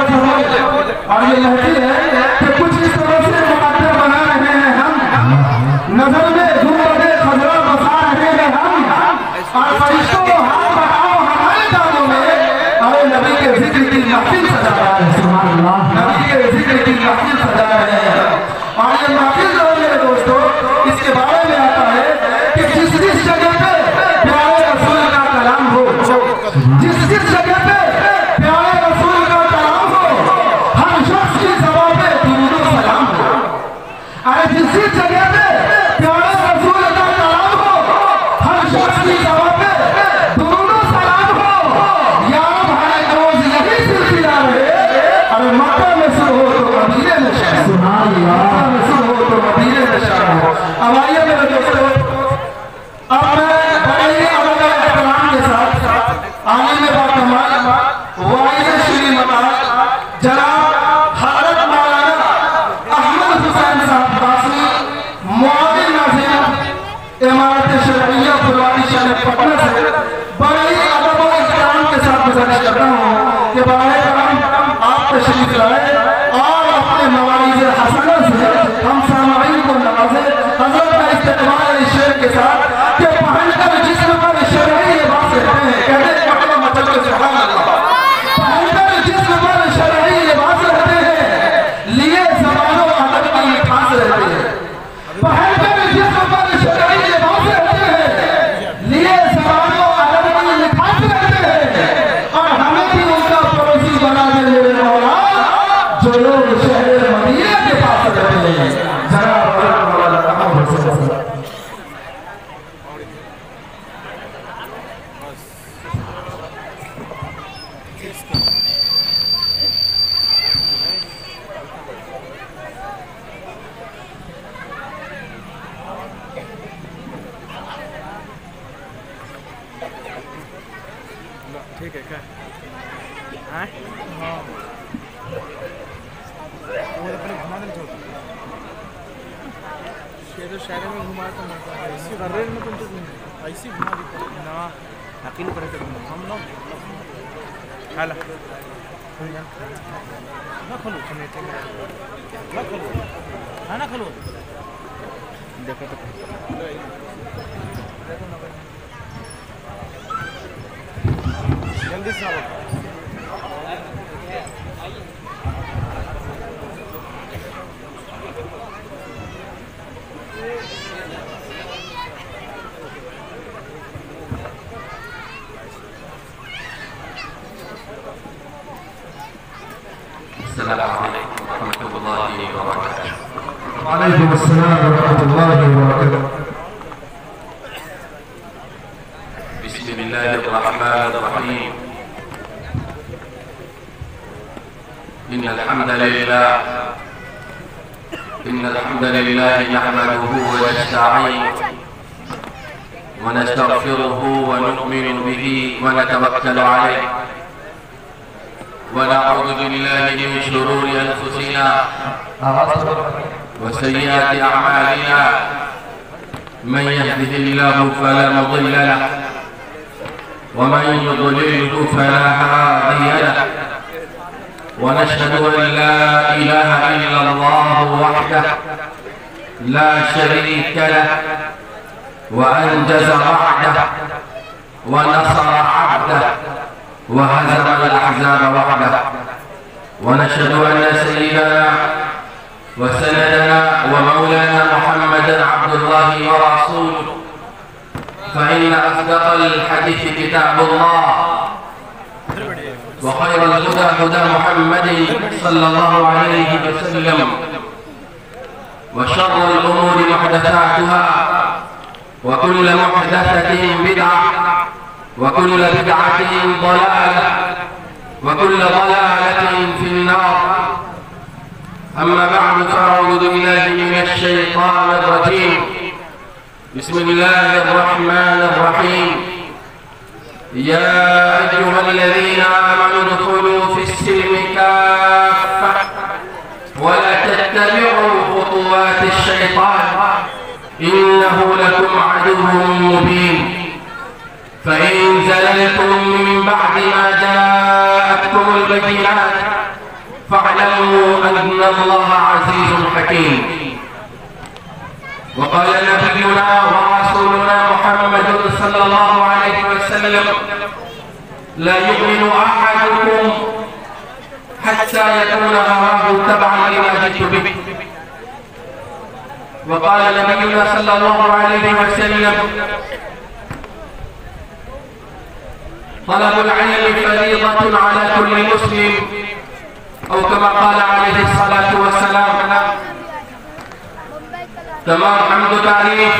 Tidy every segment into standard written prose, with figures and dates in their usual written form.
تھوڑا سا اور یہ لہتی ہے کہ کچھ اس طرح سے مقدر بنا رہے ہیں ہم، نظر میں گنبدِ خضرا بسا رہے ہیں ہم، اور فرشتوں ہاتھ بڑھاؤ ہمارے دانوں میں، اور نبی کے ذکر کی محفل سجا رہے ہیں، سبحان اللہ، نبی کے ذکر کی محفل سجا رہے ہیں۔ اور یہ محفل جو ہے میرے دوستو، اس کے بارے میں آتا ہے کہ جس جگہ پہ پیارے رسول کا کلام ہو، جس جگہ پہ پیارے رسول کا کلام ہو، ہر شخص کی زبان پہ درود و سلام ہو۔ ارے جس جگہ پہ پیارے رسول کا کلام ہو، ہر شخص کی زبان پہ درود و سلام ہو۔ یا بھائی روز یہی سلسلہ رہے، ارے مکہ میں شروع ہو تو مدینے میں شروع ہو، مکہ میں شروع ہو تو مدینے میں شروع ہو۔ اب آئیے میرے دوستو، اب میں بڑے ہی ادب و احترام کے ساتھ عالم باکمال واعظ شریف مقام جناب حضرت مولانا احمد حسین صاحب قاسمی معاون ناظم امارت شرعیہ پھلواری شہر پٹنہ سے بڑے ہی ادب و احترام کے ساتھ گزارش کرتا ہوں کہ براہ کرم آپ تشریف لائیں اور اپنے مواعظ حسنہ سے ہم سامعین کو نوازیں۔ حضرت کا استقبال اس شعر کے ساتھ کہ پہن کر جسم پر شرعی لباس رہتے ہیں، کہتے ہیں پکڑو مچل کے سبحان اللہ، پہن کر جسم پر شرعی لباس رہتے ہیں، لیے زبان و ادب کی مٹھاس رہتے ہیں، پہن کر جسم پر شرعی لباس رہتے ہیں، لیے زبان و ادب کی مٹھاس رہتے ہیں، اور ہمیں بھی ان کا پڑوسی بنا دے میرے مولا جو لوگ شہر مدینہ کے پاس رہتے ہیں۔ جناب حضرت مولانا احمد حسین صاحب۔ ٹھیک ہے کیا گھما دیں چھوڑ شہر میں گھما تو ریل میں تم تو ایسی گھما دی نا یقین کرے تھے ہم لوگ حالا نہ کھولو سمیٹے نہ کھولو ہاں نہ کھولو دیکھو تو جلدی سے آؤ۔ السلام علیکم ورحمۃ اللہ وبرکاتہ۔ وعلیکم السلام ورحمۃ اللہ وبرکاتہ۔ بسم اللہ الرحمن الرحیم۔ ان الحمد للہ نحمده ونستعینه ونستغفره ونؤمن به ونتوکل علیہ ونعوذ بالله من شرور أنفسنا وسيئات أعمالنا من يهده الله فلا مضل له ومن يضلله فلا هادي له ونشهد أن لا إله إلا الله وحده لا شريك له وأنجز وعده ونصر عبده وهزم الأحزاب وحده ونشهد أن سيدنا وسندنا ومولانا محمدا عبد الله ورسوله فإن أصدق الحديث كتاب الله وخير الهدى هدى محمد صلى الله عليه وسلم وشر الأمور محدثاتها وكل محدثة بدعة وكل بدعة ضلالة وكل ضلالة في النار أما بعد فأعوذ بالله من الشيطان الرجيم بسم الله الرحمن الرحيم يا أيها الذين آمنوا ادخلوا في السلم كافة ولا تتبعوا خطوات الشيطان إنه لكم عدو مبين فإن زللتم من بعد ما جاءتكم البينات فاعلموا أن الله عزيز حكيم. وقال نبينا ورسولنا محمد صلى الله عليه وسلم: لا يؤمن أحدكم حتى يكون هواه تبعا لما جئت به. وقال نبينا صلى الله عليه وسلم: طلب العلم فريضة على كل مسلم، أو كما قال عليه الصلاة والسلام. تمام حمد و تعریف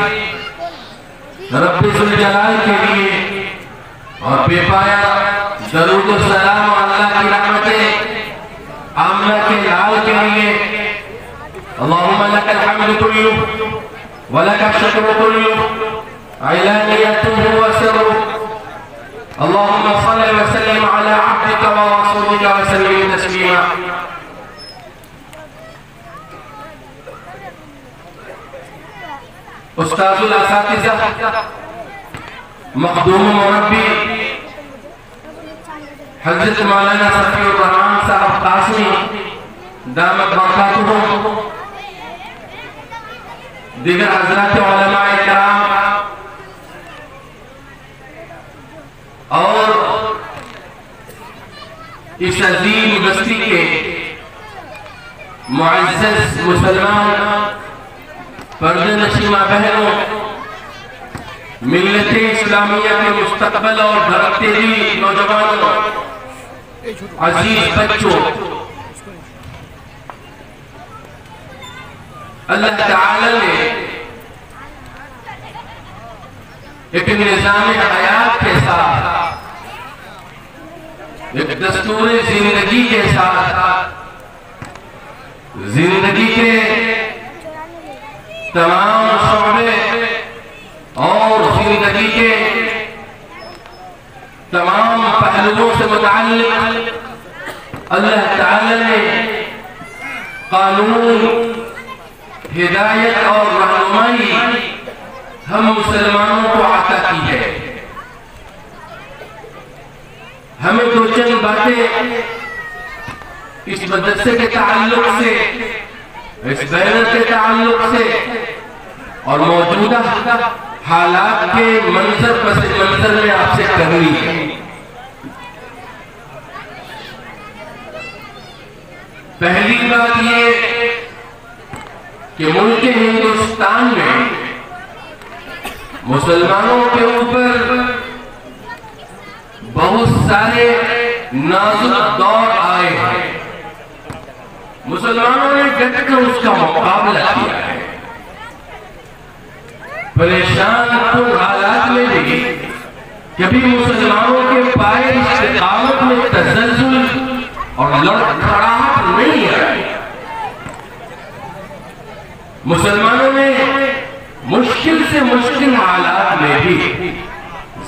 رب ذوالجلال کے لیے اور بے پایا درود و سلام اللہ کی رحمتیں آمنہ کے لال کے لیے. اللہم لک الحمد کلہ ولک الشکر کلہ علانیتہ و سرہ. اللہم صلی وسلم علی عبدک و رسولک وسلم تسلیما. استاذ الاساتذہ مخدوم مربی حضرت مولانا صفی الرحمن صاحب قاسمی دامت برکاتہم، دیگر حضرات علماء کرام اور اس عظیم بستی کے معزز مسلمان پردہ نشیمہ بہنوں، ملت اسلامیہ کے مستقبل اور دھڑکتے ہوئے نوجوانوں، عزیز بچوں، اللہ تعالی نے ایک نظام حیات کے ساتھ، ایک دستور زندگی کے ساتھ، زندگی کے تمام شعبے اور زندگی کے تمام پہلوؤں سے متعلق اللہ تعالی نے قانون، ہدایت اور رہنمائی ہم مسلمانوں کو عطا کی ہے. ہمیں دو چند باتیں اس مدرسے کے تعلق سے، اس بینر کے تعلق سے اور موجودہ حالات کے منظر میں آپ سے کرنی ہے. پہلی بات یہ کہ ملک ہندوستان میں مسلمانوں کے اوپر بہت سارے نازک دور آئے ہیں. مسلمانوں نے ڈٹ کر اس کا مقابلہ کیا ہے. پریشان کن حالات میں بھی کبھی مسلمانوں کے پائے استقامت میں تزلزل اور لڑکھڑاہٹ نہیں آئی. مسلمانوں نے مشکل سے مشکل حالات میں بھی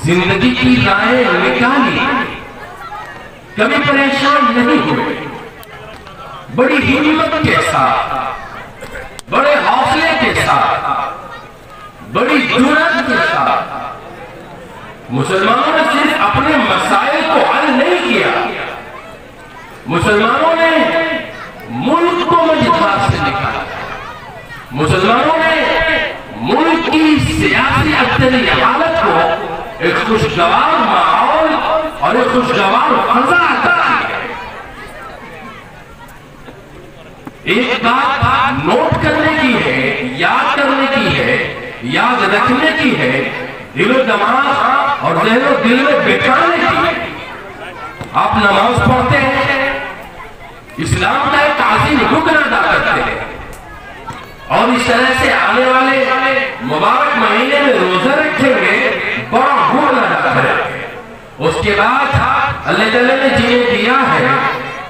زندگی کی راہیں نکالی، کبھی پریشان نہیں ہوئے. بڑی ہمت کے ساتھ، بڑے حوصلے کے ساتھ، بڑی جرأت کے ساتھ مسلمانوں نے صرف اپنے مسائل کو حل نہیں کیا، مسلمانوں نے ملک کو مجھار سے نکالا. مسلمانوں نے ملک کی سیاسی اقتداری حالت کو ایک خوشگوار ماحول اور ایک خوشگوار فضا عطا کی ہے. ایک بات نوٹ کرنے کی ہے، یاد کرنے کی ہے، یاد رکھنے کی ہے، دل و دماغ اور ذہن و دل میں بٹھانے کی ہے. آپ نماز پڑھتے ہیں، اسلام کا ایک عظیم رکن ادا کرتے ہیں، اور اس طرح سے آنے والے مبارک مہینے میں روزہ رکھیں گے، بڑا رکن ادا کریں. اس کے بعد اللہ تعالیٰ نے جنہیں دیا ہے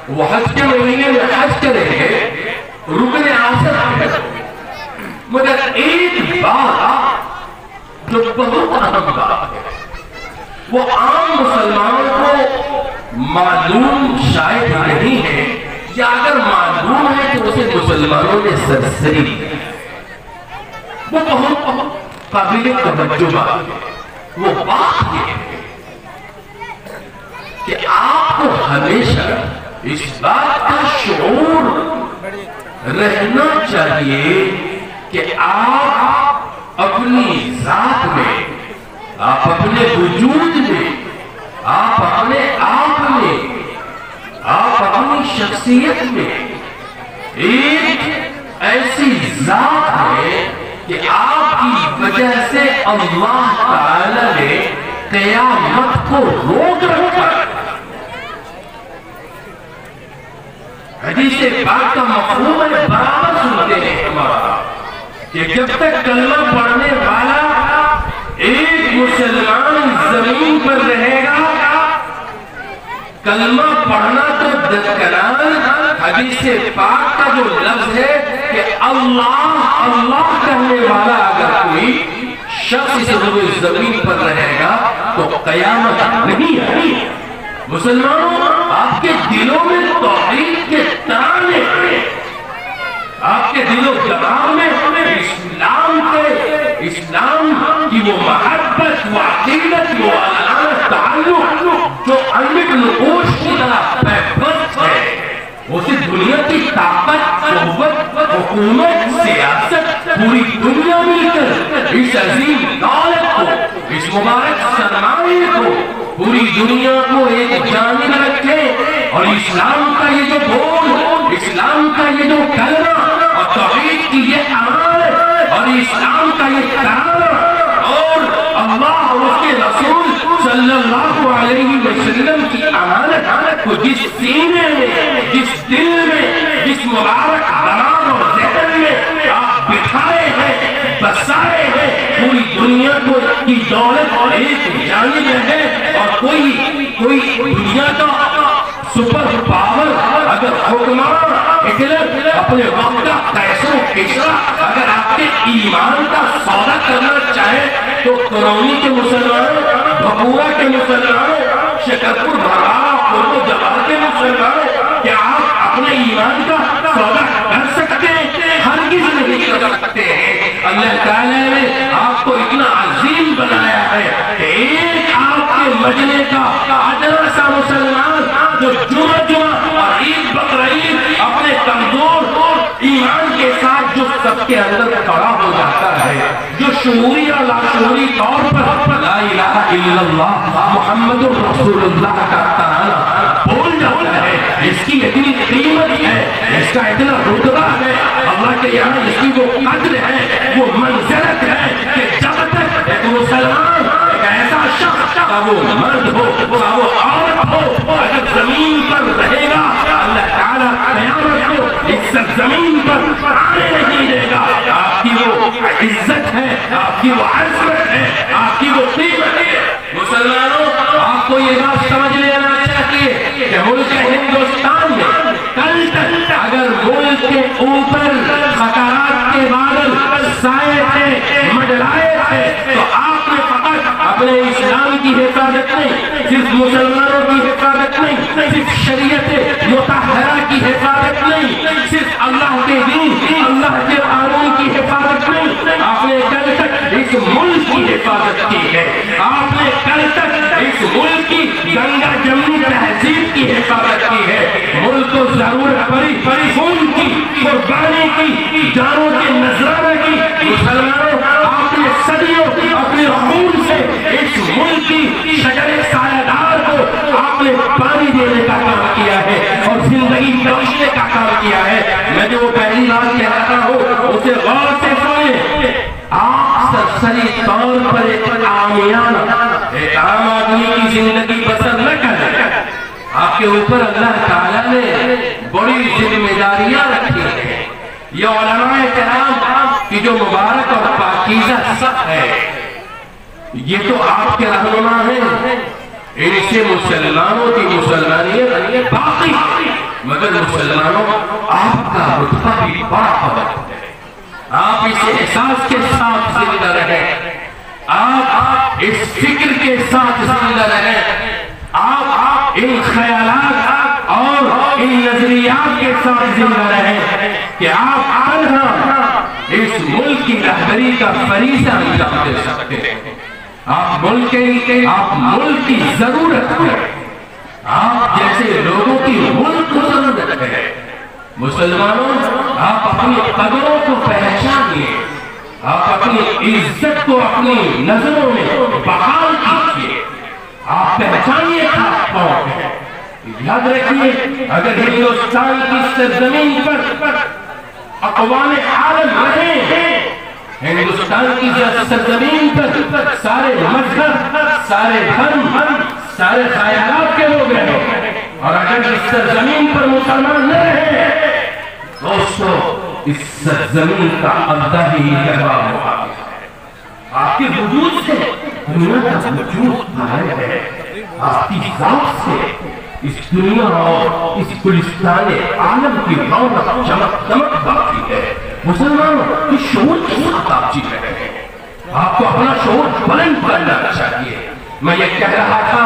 وہ حج کے مہینے میں حج کریں گے، رکن آسر ہے. مگر ایک بات جو بہت اہم بات ہے، وہ عام مسلمانوں کو معلوم شاید نہیں ہے، یا اگر معلوم ہے تو اسے مسلمانوں نے سرسری ہے. وہ بہت قابل توجہ بات ہے. وہ بات یہ ہے کہ آپ کو ہمیشہ اس بات کا شعور رہنا چاہیے کہ آپ اپنی ذات میں، آپ اپنے وجود میں، آپ اپنے آپ میں، آپ اپنی شخصیت میں ایک ایسی ذات ہے کہ آپ کی وجہ سے اللہ تعالی نے قیامت کو روک رکھا۔ حدیث پاک کا مفہوم ہے، برابر سنتے ہیں ہمارا، کہ جب تک کلمہ پڑھنے والا ایک مسلمان زمین پر رہے گا، کلمہ پڑھنا تو درکنار، حدیث پاک کا جو لفظ ہے کہ اللہ اللہ کہنے والا اگر کوئی شخص اس زمین پر رہے گا تو قیامت نہیں ہے۔ مسلمانوں، آپ کے دلوں میں توحید کے ترانے ہیں، آپ کے دل و دماغ میں اسلام کی وہ محبت، وہ عقیدت، وہ تعلق جو انمٹ نقوش کی طرح پیوست ہے، وہ صرف دنیا کی طاقت، قوت، حکومت، سیاست، پوری دنیا مل کر اس عظیم دولت کو، اس مبارک سرمایے کو، پوری دنیا کو ایک جانب رکھے اور اسلام کا یہ جو بول، اسلام کا یہ جو کلمہ اور توحید کی یہ امانت اور اسلام کا یہ ترانہ اور اللہ اور اس کے رسول صلی اللہ علیہ وسلم کی امانت کو جس سینے میں، جس دل میں، جس مبارک دماغ اور ذہن میں آپ بٹھائے ہیں، بسائے ہیں، پوری دنیا کو کی دولت اور ایک جانب ہے اور کوئی دنیا کا سپر پاور اگر حکمران ہٹلر اپنے وقت کا قیصر و کسریٰ اگر آپ کے ایمان کا سودا کرنا چاہے تو کرونی کے مسلمانوں، بھپورا کے مسلمانوں، شکرپور بھرارا، پورو جوار کے مسلمانوں، کیا آپ اپنے ایمان کا سودا کر سکتے ہیں؟ ہرگز نہیں کر سکتے ہیں۔ اللہ تعالیٰ نے آپ کو اتنا عظیم بنایا ہے کہ ایک آپ کے مجلے کا ادنا سا مسلمان جو جمعہ اور عید بقرعید اپنے کمزور ایمان کے ساتھ جو سب کے اندر کھڑا ہو جاتا ہے، جو شعوری اور لاشعوری طور پر لا الہ الا اللہ محمد رسول اللہ کا ترانہ بول جاتا ہے، اس کی اتنی قیمت ہے، اس کا اتنا رتبہ ہے، اللہ کے یہاں اس کی وہ قدر ہے، وہ منزلت ہے کہ جب تک ایک مسلمان، ایک ایسا شخص کا وہ مرد ہو، وہ عورت ہو، اگر زمین پر رہے گا، اللہ تعالیٰ قیامت کو اس زمین پر آنے نہیں دے گا۔ آپ کی وہ عزت ہے، آپ کی وہ عظمت ہے، آپ کی وہ قیمت ہے۔ مسلمانوں، آپ کو یہ بات سمجھ لینا چاہیے کہ ملک ہندوستان میں کل تک اگر ملک کے اوپر خطرات کے بادل سائے تھے، منڈلائے تھے، تو آپ نے فقط اپنے اسلام کی حفاظت نہیں، صرف مسلمانوں کی حفاظت نہیں، صرف شریعت مطہرہ کی حفاظت نہیں، صرف اللہ کے دین، اللہ کے قانون کی حفاظت نہیں، آپ نے کل تک اس ملک کی حفاظت کی ہے، آپ نے کل تک اس ملک کی گنگا جمنی تہذیب کی حفاظت کی ہے۔ ملک کو ضرورت پڑی خون کی، قربانی کی، جانوں کے نذرانے کی، مسلمانوں آپ نے صدیوں اپنے خون سے اس ملک کی شجر سایہ کو آپ نے پانی دینے کا کام کیا ہے اور زندگی بخشنے کا کام کیا ہے۔ میں جو پہلی بات کہہ رہا ہوں اسے غور سے سنیں۔ آپ سرسری طور پر ایک عامیانہ، ایک عام آدمی کی زندگی بسر نہ کریں۔ آپ کے اوپر اللہ تعالیٰ نے بڑی ذمہ داریاں رکھی ہیں۔ یہ علماء کرام کی جو مبارک اور پاکیزہ صف ہے، یہ تو آپ کے رہنما ہیں، ان سے مسلمانوں کی مسلمانیت باقی، مگر مسلمانوں آپ کا رتبہ بھی بڑا ہے۔ آپ اس احساس کے ساتھ زندہ رہیں، آپ اس فکر کے ساتھ زندہ رہیں، آپ ان خیالات اور ان نظریات کے ساتھ زندہ رہیں کہ آپ آنہا اس ملک کی رہبری کا فریضہ انجام دے سکتے ہیں۔ آپ ملک کی ضرورت ہے، آپ جیسے لوگوں کی ملک مسلمانوں آپ اپنی قدروں کو پہچانیے، آپ اپنی عزت کو اپنی نظروں میں بحال کیجیے، آپ پہچانیے آپ کون ہیں۔ یاد رکھیے اگر ہندوستان کی سرزمین پر اقوام عالم رہے ہیں، ہندوستان کی سرزمین پر سارے مذہب، سارے دھرم، سارے خیالات کے لوگ رہے، اور اگر اس سرزمین پر مسلمان نہ رہے دوستو، اس سرزمین کا عبدہ ہی برباد ہوا ہے۔ آپ کے وجود سے دنیا کا وجود غائب ہے، آپ کی ذات سے اس دنیا اور اس گلستان عالم کی رونق چمک دمک باقی ہے۔ مسلمانوں کی شعور کے ساتھ آپ جی رہے ہیں، آپ کو اپنا شعور بلند کرنا چاہیے۔ میں یہ کہہ رہا تھا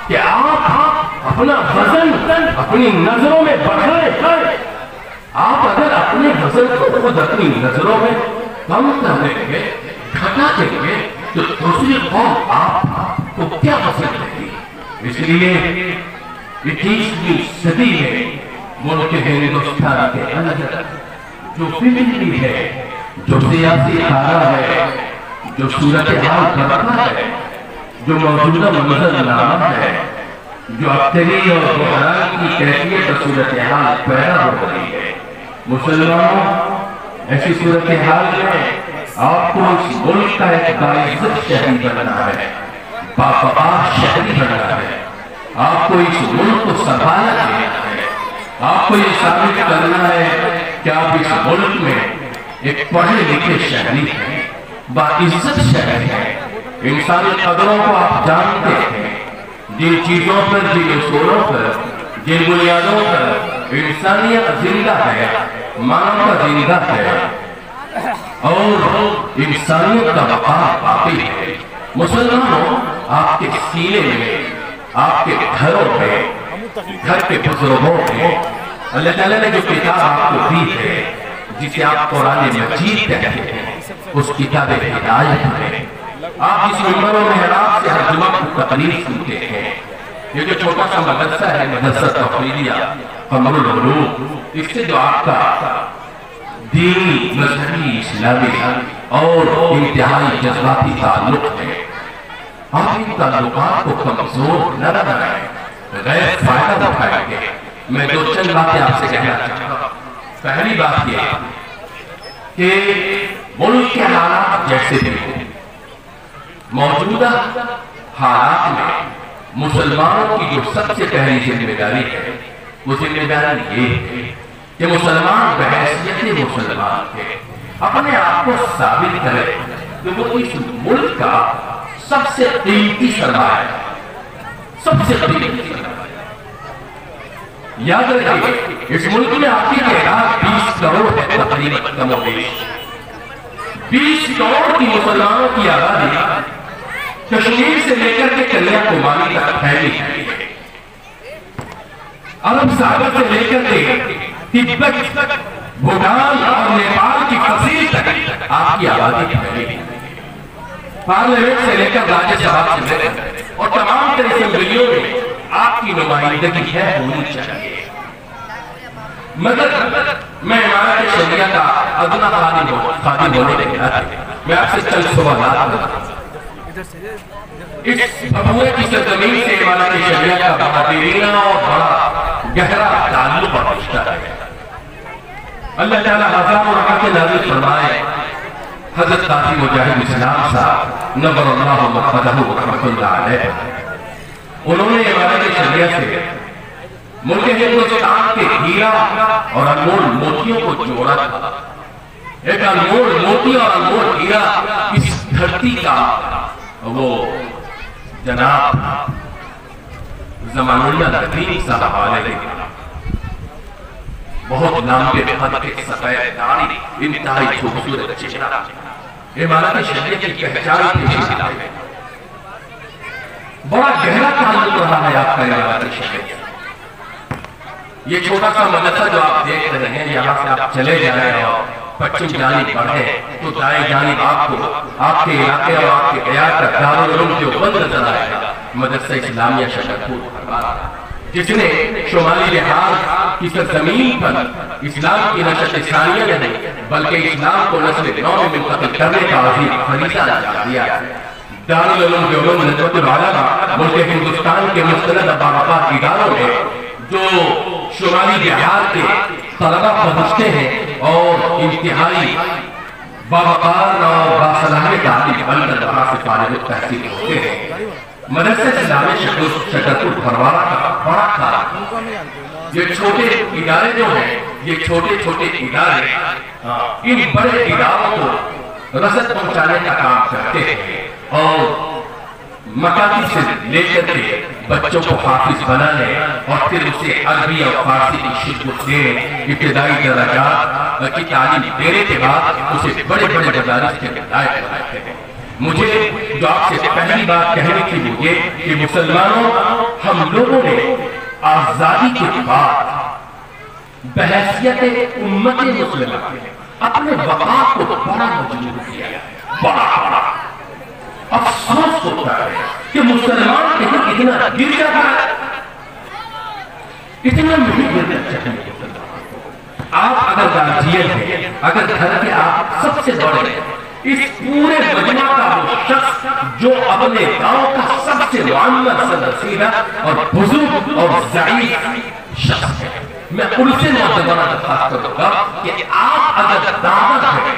کہ آپ اپنا وزن اپنی نظروں میں بڑھائیں۔ آپ اگر اپنے وزن کو خود اپنی نظروں میں کم کر دیں گے، گھٹا دیں گے، تو دوسری قوم آپ کو کیا پسند دے گی؟ اس لیے 21ویں صدی میں ملک ہندوستان کے اندر جو فکری ہے، جو سیاسی حالہ ہے، جو صورتحال برپا ہے، جو موجودہ منظرنامہ ہے، جو ابتلی اور بحران کی کیفیت اور صورتحال پیدا ہو رہی ہے، مسلمانوں ایسی صورتحال میں آپ کو اس ملک کا ایک باعزت شہری بننا ہے، باوقار شہری بننا ہے۔ آپ کو اس ملک کو سنبھالنا ہے، آپ کو یہ ثابت کرنا ہے کہ آپ اس ملک میں ایک پڑھے لکھے شہری ہیں، باعزت شہری ہیں، انسانی قدروں کو آپ جانتے ہیں، جن چیزوں پر، جن اصولوں پر، جن بنیادوں پر انسانیت زندہ ہے، مانو کا زندہ ہے اور انسانیت کا وقار باقی ہے۔ مسلمانوں آپ کے سینے میں، آپ کے گھروں میں، گھر کے بزرگوں میں اللہ تعالیٰ نے جو کتاب آپ کو دی ہے، جسے آپ قرآن مجید کہتے ہیں، اس کتاب ہدایت ہے۔ آپ اس منبر و محراب سے ہر جمعہ کو تقریر سنتے ہیں۔ یہ جو چھوٹا سا مدرسہ ہے، مدرسہ تفریدیہ قمر العلوم، اس سے جو آپ کا دینی، مذہبی، اسلامی اور انتہائی جذباتی تعلق ہے، آپ ان تعلقات کو کمزور نہ بنائیں، غیر فائدہ اٹھائیں گے۔ میں دو چند باتیں آپ سے کہنا چاہتا ہوں۔ پہلی بات یہ کہ ملک کے حالات جیسے بھی ہیں، موجودہ حالات میں مسلمانوں کی جو سب سے پہلی ذمہ داری ہے، وہ ذمہ داری یہ ہے کہ مسلمان بحیثیت مسلمان کے اپنے آپ کو ثابت کرے کہ وہ اس ملک کا سب سے قیمتی سرمایہ ہے، سب سے قیمتی سرمایہ۔ یاد رکھیے اس ملک میں آپ کی تعداد 20 کروڑ ہے، تقریباً کم و بیش 20 کروڑ کی مسلمانوں کی آبادی کشمیر سے لے کر کے کنیا کماری تک پھیلی ہے، عرب ساگر سے لے کر کے تبت، بھوٹان اور نیپال کی کثیر تک آپ کی آبادی پھیلی ہے۔ پارلیمنٹ سے لے کر راجیہ سبھا سے لے کر اور تمام تر اسمبلیوں میں آپ کی نمائندگی ہے، ہونی چاہیے۔ مگر میں امارت شریعہ کا ادنا خادم ہونے کے ناطے میں آپ سے چند سوالات کرتا ہوں۔ اس بھبوئے کی سرزمین سے امارت شریعہ کا بہادرینہ اور بڑا گہرا تعلق اور رشتہ ہے۔ اللہ تعالیٰ ہزاروں رحمتیں نازل فرمائے حضرت قاضی مجاہد اسلام صاحب نور اللہ مقدہ رحمۃ اللہ علیہ، انہوں نے امارت شریعہ سے ملک ہندوستان کے ہیرا اور انمول موتیوں کو جوڑا تھا۔ ایک انمول موتی اور انمول ہیرا اس دھرتی کا وہ جناب زمان اللہ ندیم صاحب علیہ بہت لمبے خط کے سفید داڑھی، انتہائی خوبصورت چہرہ، امارت شریعہ کی پہچان پیش کیا ہے۔ بڑا گہرا تعلق رہا ہے آپ کا امارت شریعہ۔ یہ چھوٹا سا مدرسہ جو آپ دیکھ رہے ہیں، یہاں سے آپ چلے جائیں اور پچھم جانب بڑھیں تو دائیں جانب آپ کو آپ کے علاقے اور آپ کے عیال کا دارالعلوم دیوبند نظر آئے گا، مدرسہ اسلامیہ شکرپور، جس نے شمالی بہار کی سرزمین پر اسلام کی نشر ثانیہ نہیں بلکہ اسلام کو نسل نو میں منتقل کرنے کا عظیم فریضہ انجام دیا ہے۔ دارالعلوم دیوبند ندوۃ العلماء ملک ہندوستان کے مستند باوقار اداروں میں جو شمالی بہار کے طلبہ پہنچتے ہیں اور انتہائی باوقار اور باصلاحیت تعلیم بن کر وہاں سے فارغ التحصیل ہوتے ہیں۔ مدرسہ اسلامی شکرپور بھروارہ کا بڑا کام، یہ چھوٹے ادارے جو ہیں، یہ چھوٹے چھوٹے ادارے ان بڑے اداروں کو رسد پہنچانے کا کام کرتے ہیں اور مکاتب سے لے کر کے بچوں کو حافظ بنانے اور پھر اسے عربی اور فارسی کی شدت دینے، ابتدائی درجات کی تعلیم دینے کے بعد اسے بڑے بڑے مدارس کے لائق بناتے ہیں۔ مجھے جو آپ سے پہلی بات کہنے کی وہ یہ کہ مسلمانوں، ہم لوگوں نے آزادی کے بعد بحیثیت امت مسلمہ اپنے وقار کو بڑا مجبور کیا ہے، بڑا افسوس ہوتا ہے کہ مسلمان کہیں اتنا گر جاتا ہے، اتنا نہیں گرنا چاہیے۔ آپ اگر گارجین ہیں، اگر گھر کے آپ سب سے بڑے ہیں، اس پورے مجمع کا وہ شخص جو اپنے گاؤں کا سب سے معمر سرسیدہ اور بزرگ اور ضعیف شخص ہے، میں ان سے معتبرہ درخواست کروں گا کہ آپ اگر دعوت ہیں،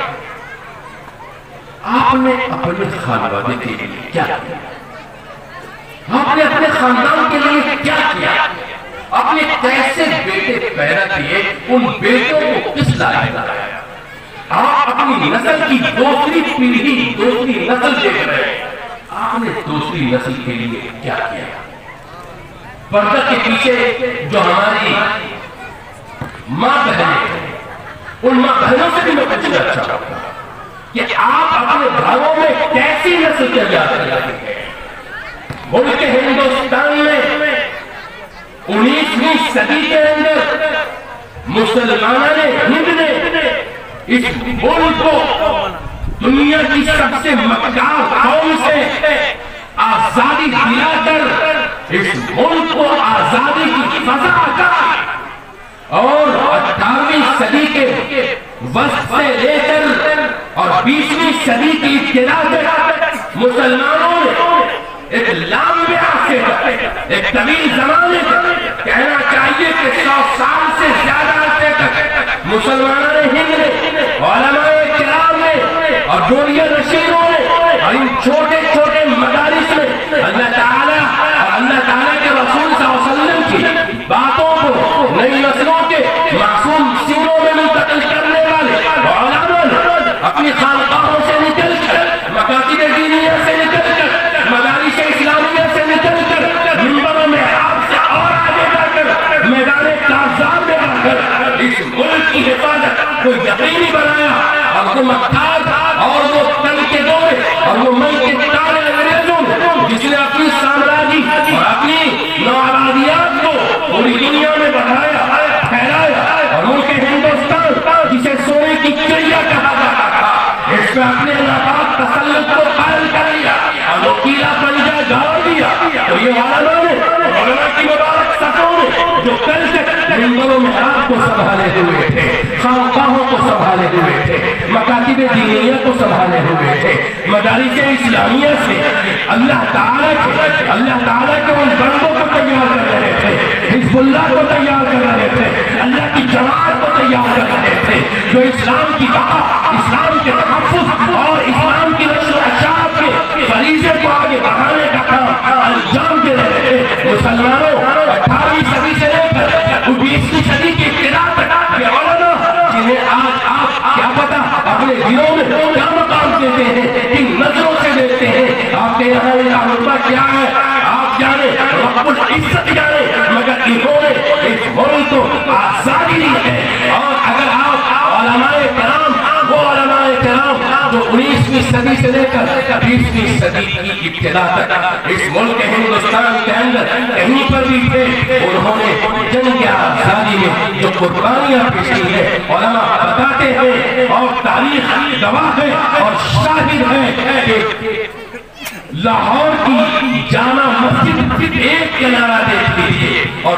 آپ نے اپنے خاندان کے لیے کیا کیا؟ آپ نے اپنے خاندان کے لیے کیا کیا؟ آپ نے کیسے بیٹے پیدا کیے؟ ان بیٹوں کو کس لائق بنایا؟ آپ اپنی نسل کی دوسری پیڑھی، دوسری نسل دیکھ رہے ہیں، آپ نے دوسری نسل کے لیے کیا کیا؟ پردہ کے پیچھے جو ہماری ماں بہنیں ہیں، ان ماں بہنوں سے بھی میں پوچھنا چاہتا ہوں کہ آپ اپنے گھروں میں کیسی نسل تیار کرتے ہیں؟ ملک ہندوستان میں 19ویں صدی کے اندر مسلمانوں نے، ہند نے اس ملک کو دنیا کی سب سے مکار قوم سے آزادی دلا کر اس ملک کو آزادی کی فضا عطا اور 18ویں صدی کے وسط سے لے کر اور 20ویں صدی کی ابتدا تک مسلمانوں نے ایک لمبے عرصے تک، ایک طویل زمانے تک، کہنا چاہیے کہ 100 سال سے زیادہ عرصے تک مسلمانوں نے، ہند نے، علماء کرام نے اور جونیئر رشیدوں نے اور ان چھوٹے چھوٹے مدارس میں اللہ تعالیٰ اور اللہ تعالیٰ کے رسول صلی اللہ علیہ وسلم کی باتوں کو نئی نسلوں کے معصوم سینوں میں منتقل کرنے والے علماء نے اپنی خانقاہوں سے نکل کر، مکاتب دینیہ سے نکل کر، مدارس اسلامیہ سے نکل کر، منبروں میں آپ سے اور آگے جا کر، میدان کارزار میں آ کر اس ملک کی حفاظت کو یقینی بنایا اور وہ مکار اور وہ تن کے دورے اور وہ ملک کے تارے انگریزوں جس نے اپنی سامراجی اور اپنی نوآبادیات کو پوری دنیا میں بڑھایا، پھیلایا اور ملک ہندوستان جسے سونے کی چڑیا کہا جاتا تھا، اس پہ اپنے ناپاک تسلط کو قائم کر لیا اور وہ کیلا پنجہ گاڑ دیا۔ تو یہ علماء کی مبارک صفوں نے جو کل تک منبروں میں آپ کو سنبھالے ہوئے تھے، خانقاہوں کو سنبھالے ہوئے تھے، مکاتب دینیہ کو سنبھالے ہوئے تھے، مدارس اسلامیہ سے اللہ تعالیٰ کے ان بندوں کو تیار کر رہے تھے، حزب اللہ کو تیار کر رہے تھے، اللہ کی جماعت کو تیار کر رہے تھے، جو اسلام کی بقا، اسلام کے تحفظ اور اسلام کی نشر و اشاعت کے فریضے کو آگے بڑھانے کا کام انجام دے رہے تھے۔ مسلمانوں، 18ویں صدی سے لے کر 20ویں صدی کی ابتدا تک یہ علماء جنہیں آج آپ کیا پتا اپنے دلوں میں کیا مقام دیتے ہیں، کن نظروں سے دیکھتے ہیں، آپ کے یہاں کا رتبہ کیا ہے آپ جانے، رب العزت جانے، مگر انہوں نے اس ملک کو آزادی دی ہے۔ اور اگر آپ علماء کرام، وہ علماء کرام جو 19ویں صدی سے لے کر 20ویں صدی کی ابتدا تک اس ملک ہندوستان کے اندر کہیں پر بھی تھے، انہوں نے جنگ آزادی میں جو قربانیاں پیش کی ہے، علماء بتاتے ہیں اور تاریخ گواہ ہے اور شاہد ہے کہ لاہور کی جامع مسجد ایک کنارہ دیکھ لیجیے اور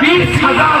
20,000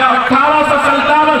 1857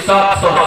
700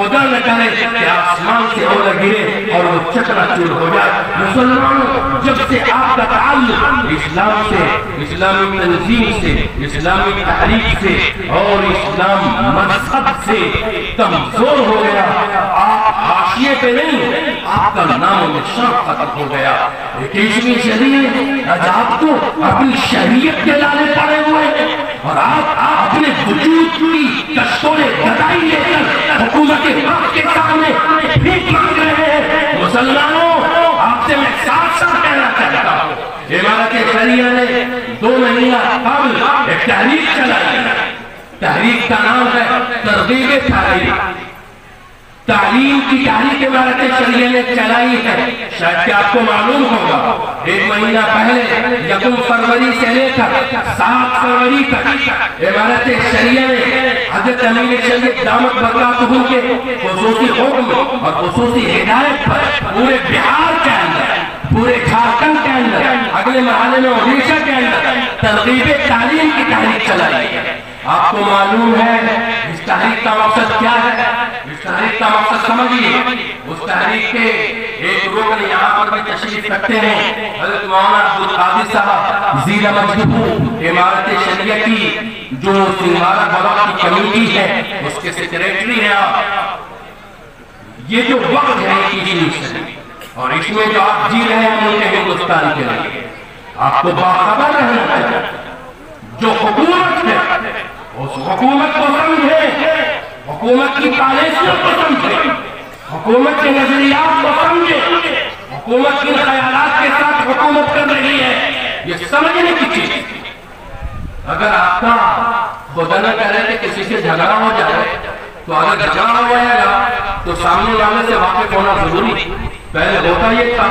خدا نہ کرے کہ آسمان سے اولا گرے اور وہ چکنا چور ہو جائے۔ مسلمانوں، جب سے آپ کا تعلق اسلام سے، اسلامی تنظیم سے، اسلامی تحریک سے اور اسلام مذہب سے کمزور ہو گیا، آپ حاشیے پہ نہیں، آپ کا نام و نشان ختم ہو گیا۔ 21ویں صدی آج آپ کو اپنی شریعت کے لالے پڑے ہوئے ہیں اور آپ اپنے وجود کی دستور گدائی لے کر حکومت حق کے سامنے بھیک مانگ رہے ہیں۔ مسلمانوں، آپ سے میں ساتھ ساتھ کہنا چاہتا ہوں، امارت شریعہ نے 2 مہینہ قبل ایک تحریک چلائی ہے۔ تحریک کا نام ہے ترغیب تحریک۔ تعلیم کی تحریک امارت شریعہ نے چلائی ہے۔ شاید کہ آپ کو معلوم ہوگا 1 مہینہ پہلے 1 فروری سے لے کر 7 فروری تک امارت شریعہ نے حضرت امیر شریعت دامت برکاتہ کے خصوصی حکم اور خصوصی ہدایت پر پورے بہار کے اندر، پورے جھارکھنڈ کے اندر، اگلے مرحلے میں اڑیسہ کے اندر ترغیب تعلیم کی تحریک چلائی ہے۔ آپ کو معلوم ہے اس تحریک کا مقصد کیا ہے؟ اس تحریک کا مقصد سمجھیے۔ اس تحریک کے ایک رکن یہاں پر بھی تشریف رکھتے ہیں، حضرت مولانا عبدالقادر صاحب زیرہ مجدبو، امارت شریعہ کی جو سنگھارا بلاک کی کمیٹی ہے اس کے سیکریٹری ہیں آپ۔ یہ جو وقت ہے 21ویں صدی اور اس میں جو آپ جی رہے ہیں ملک ہندوستان کے لیے، آپ کو باخبر رہنا چاہیے۔ جو حکومت ہے اس حکومت کو سمجھے، حکومت کی پالیسیوں کو سمجھے، حکومت کے نظریات کو سمجھے، حکومت کے خیالات کے ساتھ حکومت کر رہی ہے، یہ سمجھنے کی چیز۔ اگر آپ کا خدا نہ کرے کہ کسی سے جھگڑا ہو جائے تو اگر جھگڑا ہو جائے گا تو سامنے والے سے واقف ہونا ضروری۔ پہلے ہوتا یہ تھا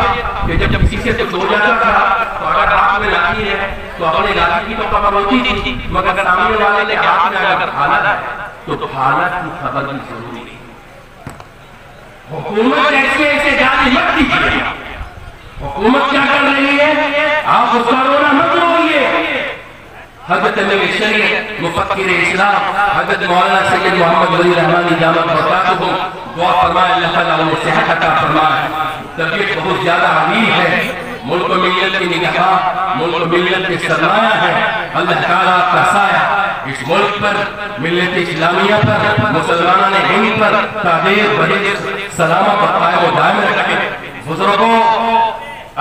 کہ جب کسی سے کچھ ہو جاتا تھا تو اگر ہاتھ میں لاٹھی ہے تو اپنے لاٹھی کی تو خبر ہوتی تھی، مگر سامنے والے کے ہاتھ میں اگر حالت ہے تو حالت کی خبر بھی ضروری ہے۔ حکومت ایسے جاری مت کیجیے۔ حکومت کیا کر رہی ہے؟ آپ اس کا رونا مت روئیے۔ حضرت امیر شریعت مفکر اسلام حضرت مولانا سید محمد ولی رحمانی دامت برکاتہ دعا فرمائے اللہ تعالیٰ انہیں صحت عطا فرمائے۔ طبیعت بہت زیادہ عزیز ہے، ملک و ملت کی نگہباں، ملک و ملت کے سرمایہ ہے۔ اللہ تعالیٰ کا سایہ اس ملک پر، ملت اسلامیہ پر، مسلمانوں نے ہند پر تعدیر بڑے سلامت اور قائم و دائم رکھے۔ بزرگوں،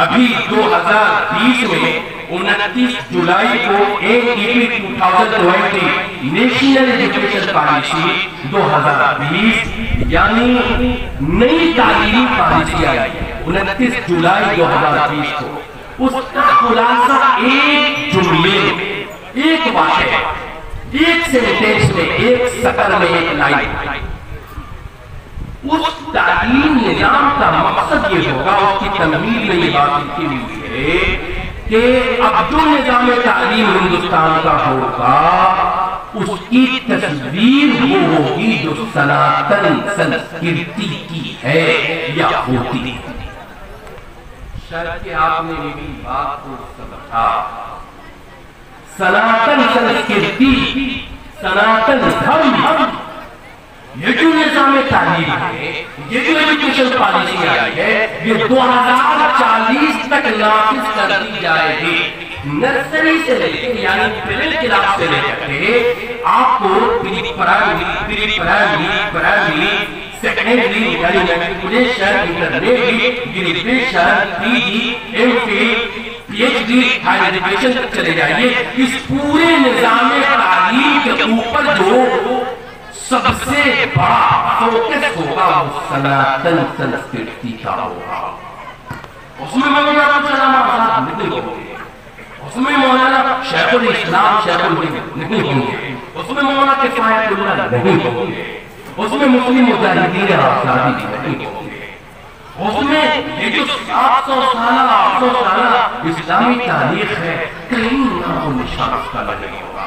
ابھی 2020 میں 29 جولائی کو NEP 2020 نیشنل ایجوکیشن پالیسی 2020 یعنی نئی تعلیمی پالیسی آئی 29 جولائی 2020 کو۔ اس کا خلاصہ ایک جملے میں، ایک واقعہ، ایک سینٹنس میں، ایک سطر میں، ایک لائن۔ اس تعلیم نظام کا مقصد یہ ہوگا، اس کی تمہید میں یہ بات لکھی ہوئی ہے کہ اب جو نظام تعلیم ہندوستان کا ہوگا اس کی تصویر وہ ہوگی جو سناتن سنسکرتی کی ہے یا ہوتی ہے۔ شاید کہ آپ نے میری بات کو سمجھا۔ سناتن سنسکرتی، سناتن دھرم، یہ جو نظام تعلیم ہے، یہ جو ایجوکیشن پالیسی آئی ہے، یہ 2040 تک نافذ کر دی جائے گی۔ نرسری سے لے کے یعنی پہلے کلاس سے لے کے آپ کو پری پرائمری، سیکنڈری یعنی matriculation, intermediate, graduation, P G, M Phil, P H D, higher education تک چلے جائیے۔ اس پورے نظام تعلیم کے اوپر جو سب سے بڑا فوکس ہوگا وہ سناتن سنسکرتی کا ہوگا۔ اس میں مولانا کچھ علامہ آزاد نہیں ہوں گے، اس میں مولانا شیخ الاسلام شیخ الہند نہیں ہوں گے، اس میں مولانا کفایت اللہ نہیں ہوں گے، اس میں مسلم مجاہدین آزادی نہیں ہوں گے، اس میں یہ جو 700 سالہ 800 سالہ اسلامی تاریخ ہے کہیں نام و نشان اس کا نہیں ہوگا۔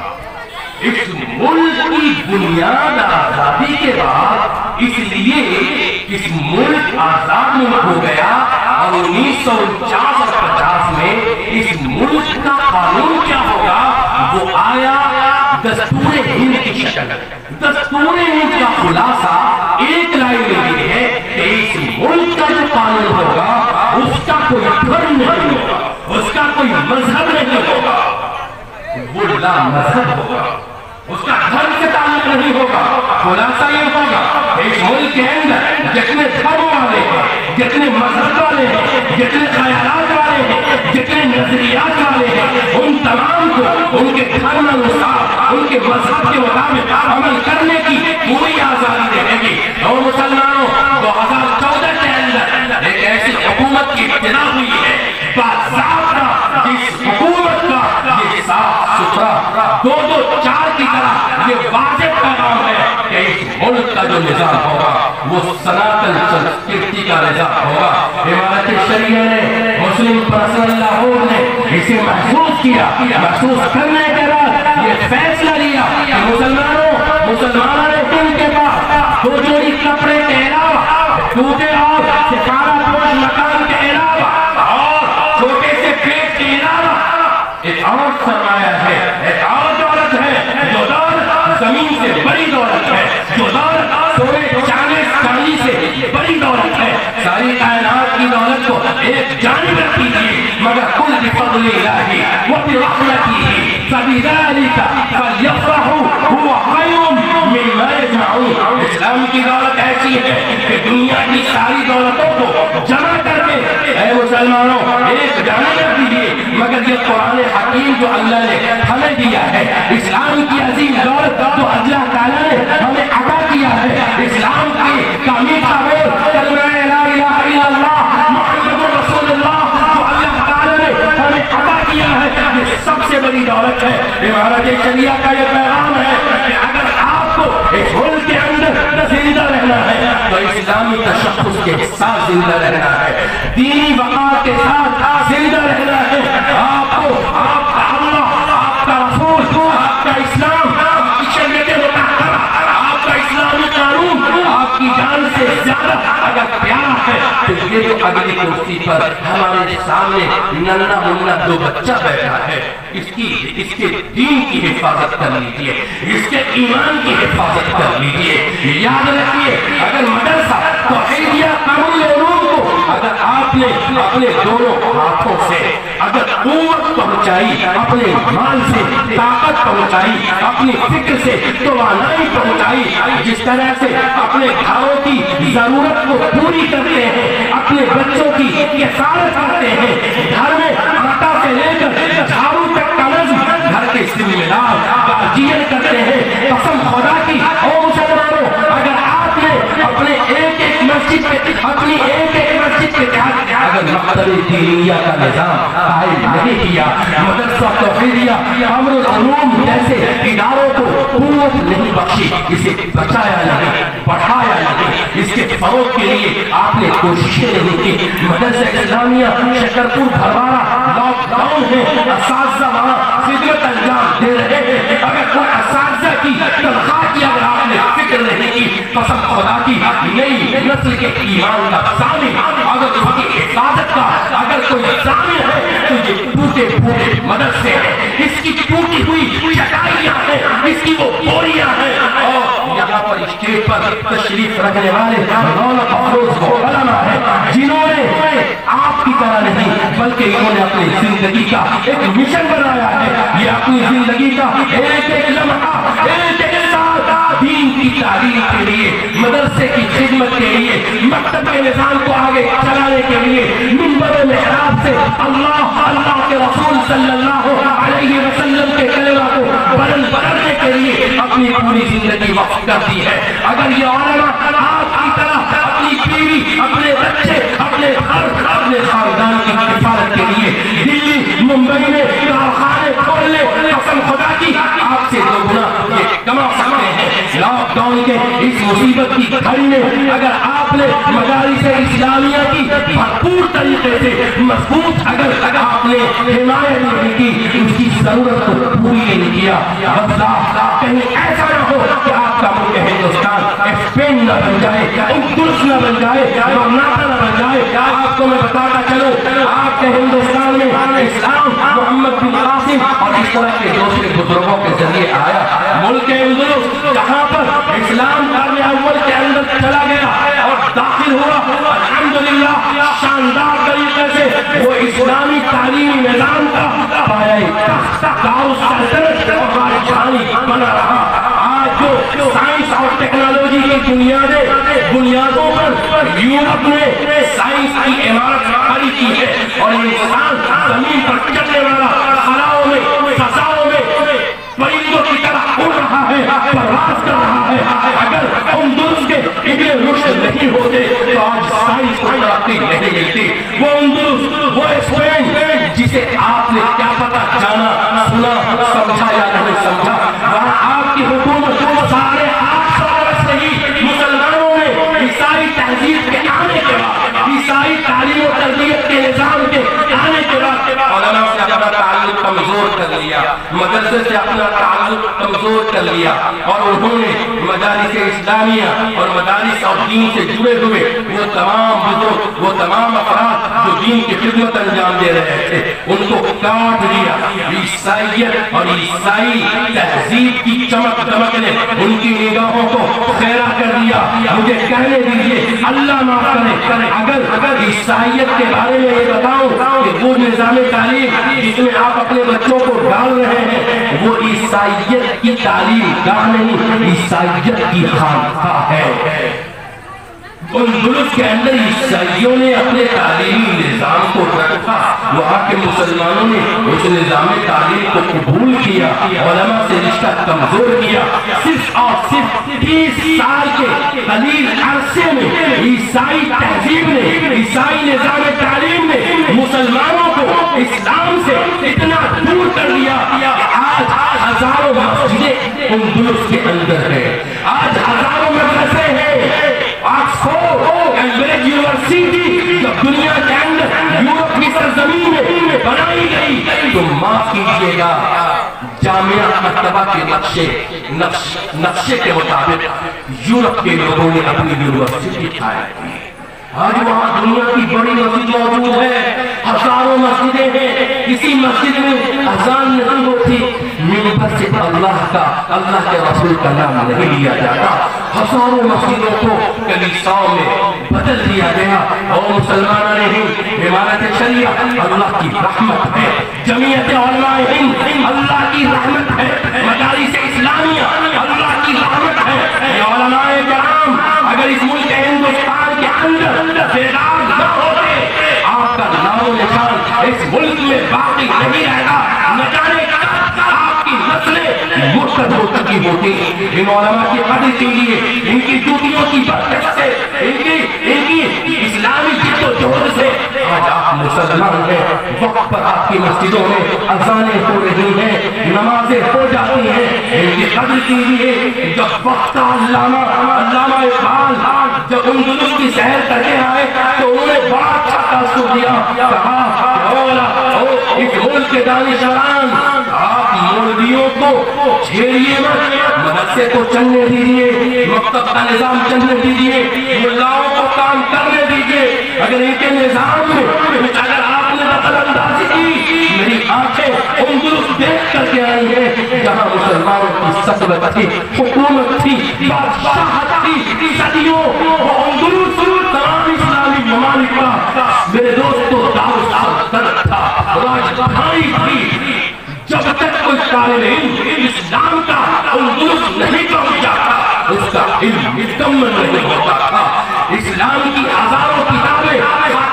اس ملک کی بنیاد آزادی کے بعد اس لیے اس ملک آزاد ملک ہو گیا اور 1949 اور 50 میں اس ملک کا قانون کیا ہوگا وہ آیا دستور ہند کی شکل۔ دستور ہند کا خلاصہ ایک لائن پالن ہوگا اس کا کوئی دھرم نہیں ہوگا، اس کا کوئی مذہب نہیں ہوگا، وہ لا مذہب ہوگا، اس کا دھرم سے تعلق نہیں ہوگا۔ خلاصہ یہ ہوگا اس ملک کے اندر جتنے دھرم والے ہیں، جتنے مذہب والے ہیں، جتنے خیالات والے ہیں، جتنے نظریات والے ہیں، ان تمام کو ان کے دھرم انوسار، ان کے مذہب کے مطابق عمل کرنے کی پوری آزادی رہے گی۔ اور مسلمانوں 2014 کے اندر ایک ایسی حکومت کی ابتدا ہوئی ہے باضابطہ، جس حکومت کا یہ صاف ستھرا 2-2-4 کی طرح یہ واضح پیغام ہے کہ اس ملک کا جو نظام ہوگا وہ سناتن سنسکرتی کا نظام ہوگا۔ امارت شریعہ نے، مسلم پرسنل لاہور نے اسے محسوس کیا، محسوس کرنے کے بعد یہ فیصلہ لیا کہ مسلمانوں نے ان کے پاس 2 جوڑی کپڑے کے علاوہ، ٹوٹے اور ستارہ پوش مکان کے علاوہ اور چھوٹے سے پیٹ کے علاوہ ایک اور سرمایہ ہے، ایک اور دولت ہے، جو دولت زمین سے بڑی دولت ہے، جو دولت سونے چاندی سے بڑی دولت ہے۔ ساری کائنات کی دولت کو ایک جانب رکھ دیجیے، مگر کل بفضل اللہ وبرحمتہ فبذلک فلیفرحوا هو خیر مما یجمعون۔ اسلام کی دولت ایسی ہے کہ دنیا کی ساری دولتوں کو جمع کر کے اے مسلمانوں ایک جانب رکھ دیجیے، مگر یہ قرآن حکیم جو اللہ نے ہمیں دیا ہے، اسلام کی عظیم دولت جو اللہ تعالیٰ نے ہمیں عطا کیا ہے، اسلام کا میٹھا بول کلمہ لا الہ الا اللہ محمد رسول اللہ جو اللہ تعالیٰ نے ہمیں عطا کیا ہے، یہ سب سے بڑی دولت ہے۔ امارت شریعہ کا یہ پیغام ہے کہ اگر آپ کو اس ملک کے اندر زندہ رہنا ہے تو اسلامی تشخص کے ساتھ زندہ رہنا ہے، دینی وقار کے ساتھ زندہ رہنا ہے۔ آپ کو آپ کا اللہ، آپ کا رسول، آپ کا اسلام، آپ کی شریعت مطہرہ، آپ کا اسلامی قانون آپ کی جان سے زیادہ اگر پیارا ہے تو یہ جو اگلی کرسی پر ہمارے سامنے ننھا منھا 2 بچہ بیٹھا ہے، اس کے دین کی حفاظت کر لیجئے، اس کے ایمان کی حفاظت کر لیجئے۔ یاد رکھیے اگر مدرسہ توحیدیہ قانون علوم کو اگر آپ نے اپنے دونوں ہاتھوں سے اگر قوت پہنچائی، اپنے مال سے طاقت پہنچائی، اپنی فکر سے توانائی پہنچائی، جس طرح سے اپنے گھروں کی ضرورت کو پوری کرتے ہیں، اپنے بچوں کی کفالت کرتے ہیں، گھر میں آٹا سے لے کر جھاڑو تک کا نظم گھر کے ذمہ دار گارجین کرتے ہیں، قسم خدا کی او مسلمانوں اگر آپ نے اپنے ایک مسجد کے اپنی ایک مسجد کے تحت اگر مکتب دینیہ کا نظام قائم نہیں کیا، مدرسہ توحیدیہ امر العلوم جیسے اداروں کو قوت نہیں بخشی، اسے بچایا نہیں، بڑھایا نہیں، اس کے فروغ کے لیے آپ نے کوششیں نہیں کی۔ مدرسہ اسلامیہ شکرپور بھرواڑہ لاک ڈاؤن ہے، اساتذہ وہاں خدمت انجام دے رہے ہیں، اگر کوئی اساتذہ کی تنخواہ کی اگر آپ نے فکر نہیں کی، قسم خدا کی نئی نسل کے ایمان کا ضامن اگر اس کی حفاظت کا اگر کوئی ضامن ہے تو یہ ٹوٹے پھوٹے مدرسے ہیں، اس کی ٹوٹی ہوئی چٹائیاں ہیں، اس کی وہ بوریاں ہیں، اور یہاں پر اسٹیج پر تشریف رکھنے والے دولت افروز وہ علماء ہیں جنہوں نے آپ کی طرح نہیں بلکہ انہوں نے اپنی زندگی کا ایک مشن بنایا ہے، یہ اپنی زندگی کا ایک لمحہ ایک ساتھ دین کی تعلیم کے لیے، مدرسے کی خدمت کے لیے، مکتب کے نظام کو آگے چلانے کے لیے، منبر محراب سے اللہ کے رسول صلی اللہ علیہ وسلم کے کلمہ کو بلند کرنے کے لیے اپنی پوری زندگی وقف کر دی ہے۔ اگر یہ علماء آپ کی طرح اپنی بیوی، اپنے بچے، اپنے گھر، اپنے خاندان کی حفاظت کے لیے دلی ممبئی میں کارخانے کھول لے، قسم خدا کی آپ سے 2 گنا یہ کما سکتے ہیں۔ لاک ڈاؤن کے اس مصیبت کی گھڑی میں اگر آپ نے مدارس اسلامیہ کی بھرپور طریقے سے مضبوط اگر آپ نے حمایت نہیں کی، اس کی ضرورت کو پوری نہیں کیا، کہیں ایسا نہ ہو کہ آپ کا ملک ہندوستان اسپین نہ بن جائے، اندلس نہ بن جائے، کرناٹک نہ بن جائے۔ آپ کو میں بتاتا چلوں آپ کے ہندوستان میں اسلام محمد بن قاسم اور اس طرح کے دوسرے بزرگوں کے ذریعے آیا۔ ملک اندلس جہاں پر اسلام قرن اول کے اندر چلا گیا اور داخل ہوا، الحمدللہ شاندار طریقے سے وہ اسلامی تعلیمی نظام کا بنا رہا. آج جو سائنس اور ٹیکنالوجی کی بنیادوں پر یورپ نے سائنس کی عمارت کھڑی کی ہے اور انسان زمین پر چلنے والا خلاؤں میں فضاؤں میں پرندوں کی طرح اڑ رہا ہے, پرواز کر رہا ہے. اگر اندلس کے ابن رشد نہیں ہوتے تو آج سائنس کو ترقی نہیں ملتی. وہ اندلس, وہ اسپین جسے آپ نے کیا پتا جانا, سنا, سمجھا یا نہیں سمجھا, وہاں آپ کی حکومت 850 برس رہی. مسلمانوں نے عیسائی تہذیب کے آنے کے بعد, عیسائی تعلیم و تربیت کے نظام کے آنے کے بعد علماء سے اپنا تعلق کمزور کر لیا, مدرسے سے اپنا تعلق کمزور کر لیا, اور انہوں نے مدارس اسلامیہ اور مدارس اور دین سے جڑے ہوئے وہ تمام بزرگ, وہ تمام افراد جو دین کی خدمت انجام دے رہے تھے, ان کو کاٹ دیا. عیسائیت اور عیسائی تہذیب کی چمک دمک نے ان کی نگاہوں کو خیرہ کر دیا. مجھے کہنے دیجئے, اللہ معاف کرے, اگر عیسائیت کے بارے میں یہ بتاؤں کہ وہ نظام تعلیم جس میں آپ اپنے بچوں کو ڈال رہے ہیں وہ عیسائیت کی تعلیم گاہ نہیں, عیسائیت کی خانقاہ ہے. اندلس کے اندر عیسائیوں نے اپنے تعلیمی نظام کو رکھا, وہاں کے مسلمانوں نے اس نظام تعلیم کو قبول کیا, علماء سے رشتہ کمزور کیا. صرف اور صرف 30 سال کے قلیل عرصے میں عیسائی تہذیب نے, عیسائی نظام تعلیم نے مسلمانوں کو اسلام سے اتنا دور کر دیا کہ آج ہزاروں مسجدیں اندلس کے اندر ہیں, آج ہزاروں مدرسے ہیں. آکسفورڈ کیمبرج یونیورسٹی جب دنیا کے اندر یورپ کی سرزمین میں بنائی گئی تو معاف کیجیے گا جامعہ مکتبہ کے نقشے کے مطابق یورپ کے لوگوں نے اپنی یونیورسٹی قائم کی. آج وہاں دنیا کی بڑی مسجد موجود ہے, ہزاروں مسجدیں ہیں. کسی مسجد میں اذان نہیں ہوتی, منبر سے اللہ کے رسول کا نام نہیں لیا جاتا. ہزاروں مسجدوں کو کلیساؤں میں بدل دیا گیا. اور مسلمانوں نے ہی عمارت شریعہ اللہ کی رحمت ہے, جمعیت علماء ہند اللہ کی رحمت ہے, مدارس اسلامیہ اللہ کی رحمت ہے. یہ علماء کرام اگر اس ملک ہندوستان کے اندر بیدار نہ ہوتے, آپ کا نام و نشان اس ملک میں باقی نہیں رہے گا. نہ جانے آپ کی نسلیں مرتد ہو چکی ہوتی. ان علماء کی قدر کے لیے, ان کی جوتیوں کی برکت سے, ان کی اسلامی جد و جہد سے آج آپ مسلمان ہیں. وقت پر آپ کی مسجدوں میں اذانیں ہو رہی ہیں, نمازیں ہو جاتی ہیں. ان کی قدر کیجیے. جب وقت علامہ اقبال جب اندلس کی سیر کرتے آئے تو انہوں نے بڑا اچھا تاثر دیا, کہا اس ملک کے دانشوران آپ مولویوں کو چھیڑیے مت, مدرسے کو چلنے دیجیے, مکتب کا نظام چلنے دیجیے, ملاؤں کو کام کرنے دیجیے. اگر ان کے نظام میں اگر آپ نے دخل اندازی کی, میری آنکھیں اندلس دیکھ کر کے آئی ہیں جہاں مسلمانوں کی سطوت تھی, حکومت تھی, بادشاہت تھی صدیوں. وہ اندلس تمام اسلامی ممالک کا میرے دوستو دارالسلطنت تھا, راجدھانی تھی. جب تک کوئی طالب علم اسلام کا اندلس نہیں پہنچ جاتا اس کا علم مکمل نہیں ہوتا تھا. اسلام کی ہزاروں کتابیں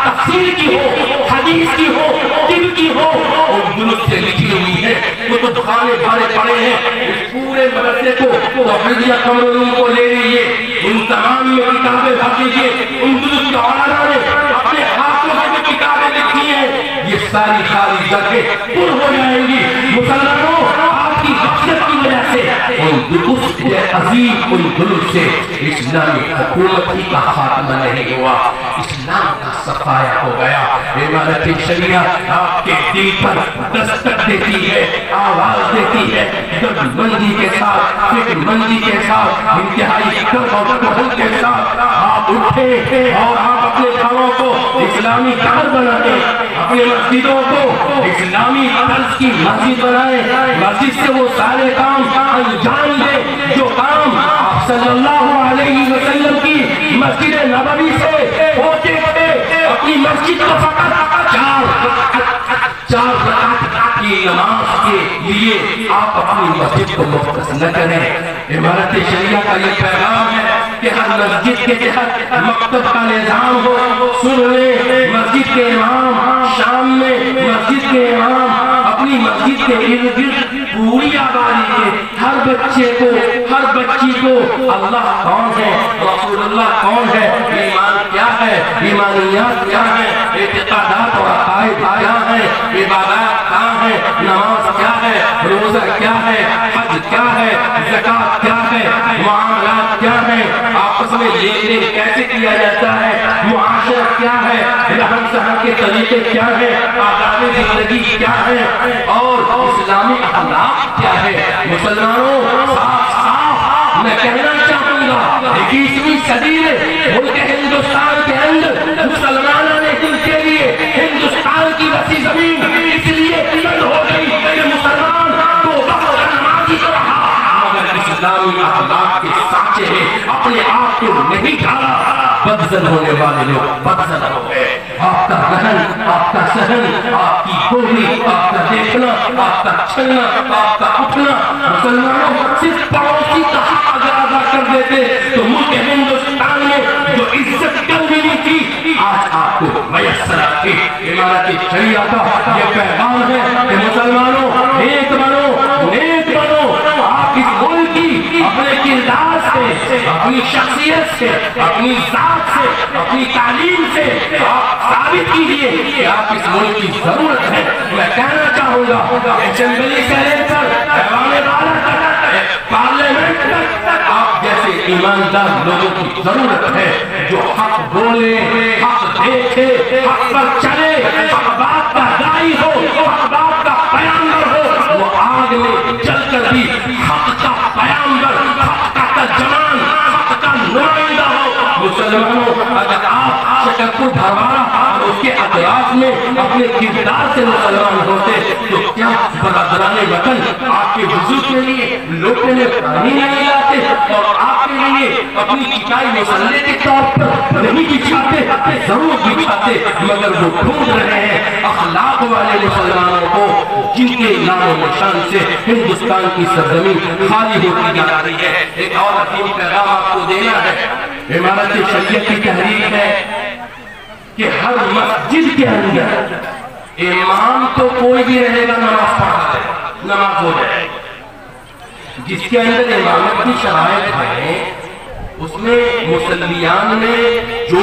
تفسیر کی ہو, حدیث کی ہو, طب کی ہو, اندلس سے لکھی ہوئی ہے. وہ تو دکھانے بھرے پڑے ہیں. اس پورے مدرسے کو توحیدیہ کمروں کو لے لیجیے, ان تمام میں کتابیں بھر دیجیے. اندلس کے علماء نے اپنے ہاتھوں سے کتابیں لکھی ہیں. یہ ساری خالی جگہیں پر ہو جائیں گی. مسلمانوں, آپ کی بخشت کی وجہ سے اندلس کے عظیم اندلس سے اسلامی حکومت ہی کا خاتمہ نہیں ہوا, اسلام کا صفایا ہو گیا. عمارت شریعہ آپ کے دل پر دستک دیتی ہے, آواز دیتی ہے. جب مندی کے ساتھ, فکر مندی کے ساتھ, انتہائی ڈر اور کوہل کے ساتھ آپ اٹھے اور آپ اپنے گھروں کو اسلامی گھر بنائے, اپنے مسجدوں کو اسلامی طرز کی مسجد بنائے. مسجد سے وہ سارے کام انجام دے جو کام آپ صلی اللہ علیہ وسلم کی مسجد نبوی سے ہوتے تھے. اپنی مسجد مسجد کو مختص نہ کریں. امارت شریعہ کا یہ پیغام ہے کہ ہر مسجد کے تحت مکتب کا نظام ہو. سن لیں مسجد کے امام شام میں مسجد کے امام اپنی مسجد کے ارد گرد پوری آبادی کے ہر بچے کو ہر بچی کو اللہ کون ہے, رسول اللہ کون ہے, ایمان کیا ہے, ایمانیات کیا ہے, اعتقادات اور عقائد کیا ہے, عبادات کیا ہے, نماز کیا ہے, روزہ کیا ہے, حج کیا ہے, زکوٰۃ کیا ہے, معاملات کیا ہے, آپس میں لین دین کیسے کیا جاتا ہے, معاشرت کیا ہے, رہن سہن کے طریقے کیا ہے, آداب زندگی کیا ہے, اور اسلامی اخلاق کیا ہے. مسلمانوں صاف صاف میں کہنا چاہوں گا 21ویں صدی میں ملک ہندوستان کے اندر مسلمانوں نے ان کے لیے ہندوستان کی وسیع زمین اس لیے بلند ہو گئی کہ مسلمان کو وقت نمازی کو رہا, مگر اسلامی اخلاق کے سانچے میں اپنے آپ کو نہیں ڈالا. بدزن ہونے والے لوگ بدزن ہو گئے. آپ کا رہن, آپ کا سہن, آپ کی بولی, آپ کا دیکھنا, آپ کا چلنا, آپ کا اٹھنا, مسلمانوں صرف پڑوسی کا حق اگر ادا کر دیتے تو ملک ہندوستان میں جو عزت کل ملی تھی آج آپ کو میسر آتی. امارت شریعہ کا یہ پیغام ہے کہ مسلمانوں نیک بنو, نیک بنو. آپ اس ملک کی اپنے کردار سے, اپنی شخصیت سے, اپنی ذات سے, اپنی تعلیم سے آپ ثابت کیجئے کہ آپ اس ملک کی ضرورت ہے. میں کہنا چاہوں گا اسمبلی سے لے کر ایوان بالا تک, پارلیمنٹ تک آپ جیسے ایماندار لوگوں کی ضرورت ہے جو حق بولے, حق دیکھے, حق پر چلے, حق بات کا دائی ہو, حق بات کا پیامبر ہو. وہ آگ میں چل کر بھی حق کا پیامبر, حق کا ترجمان, حق کا نمائندہ ہو. مسلمانوں اگر آپ شکرپور بھرواڑہ اور اس کے اطراف میں اپنے کردار سے مسلمان ہوتے تو کیا برادران وطن آپ کے وضو کے لیے لوٹے میں پانی نہیں لاتے اور آپ کے لیے اپنی چٹائی مسلح کے طور پر نہیں بچھاتے, ضرور بچھاتے, مگر وہ ڈھونڈ رہے ہیں اخلاق والے مسلمانوں کو جن کے نام و نشان سے ہندوستان کی سرزمین خالی ہوتی جا رہی ہے. ایک اور عظیم پیغام آپ کو دینا ہے. امارت شریعت کی تحریک ہے کہ ہر مسجد کے اندر امام تو کوئی بھی رہے گا نماز پڑھا ہے, نماز ہو جائے. جس کے اندر امامت کی شرائط ہے اس میں مسلیان میں جو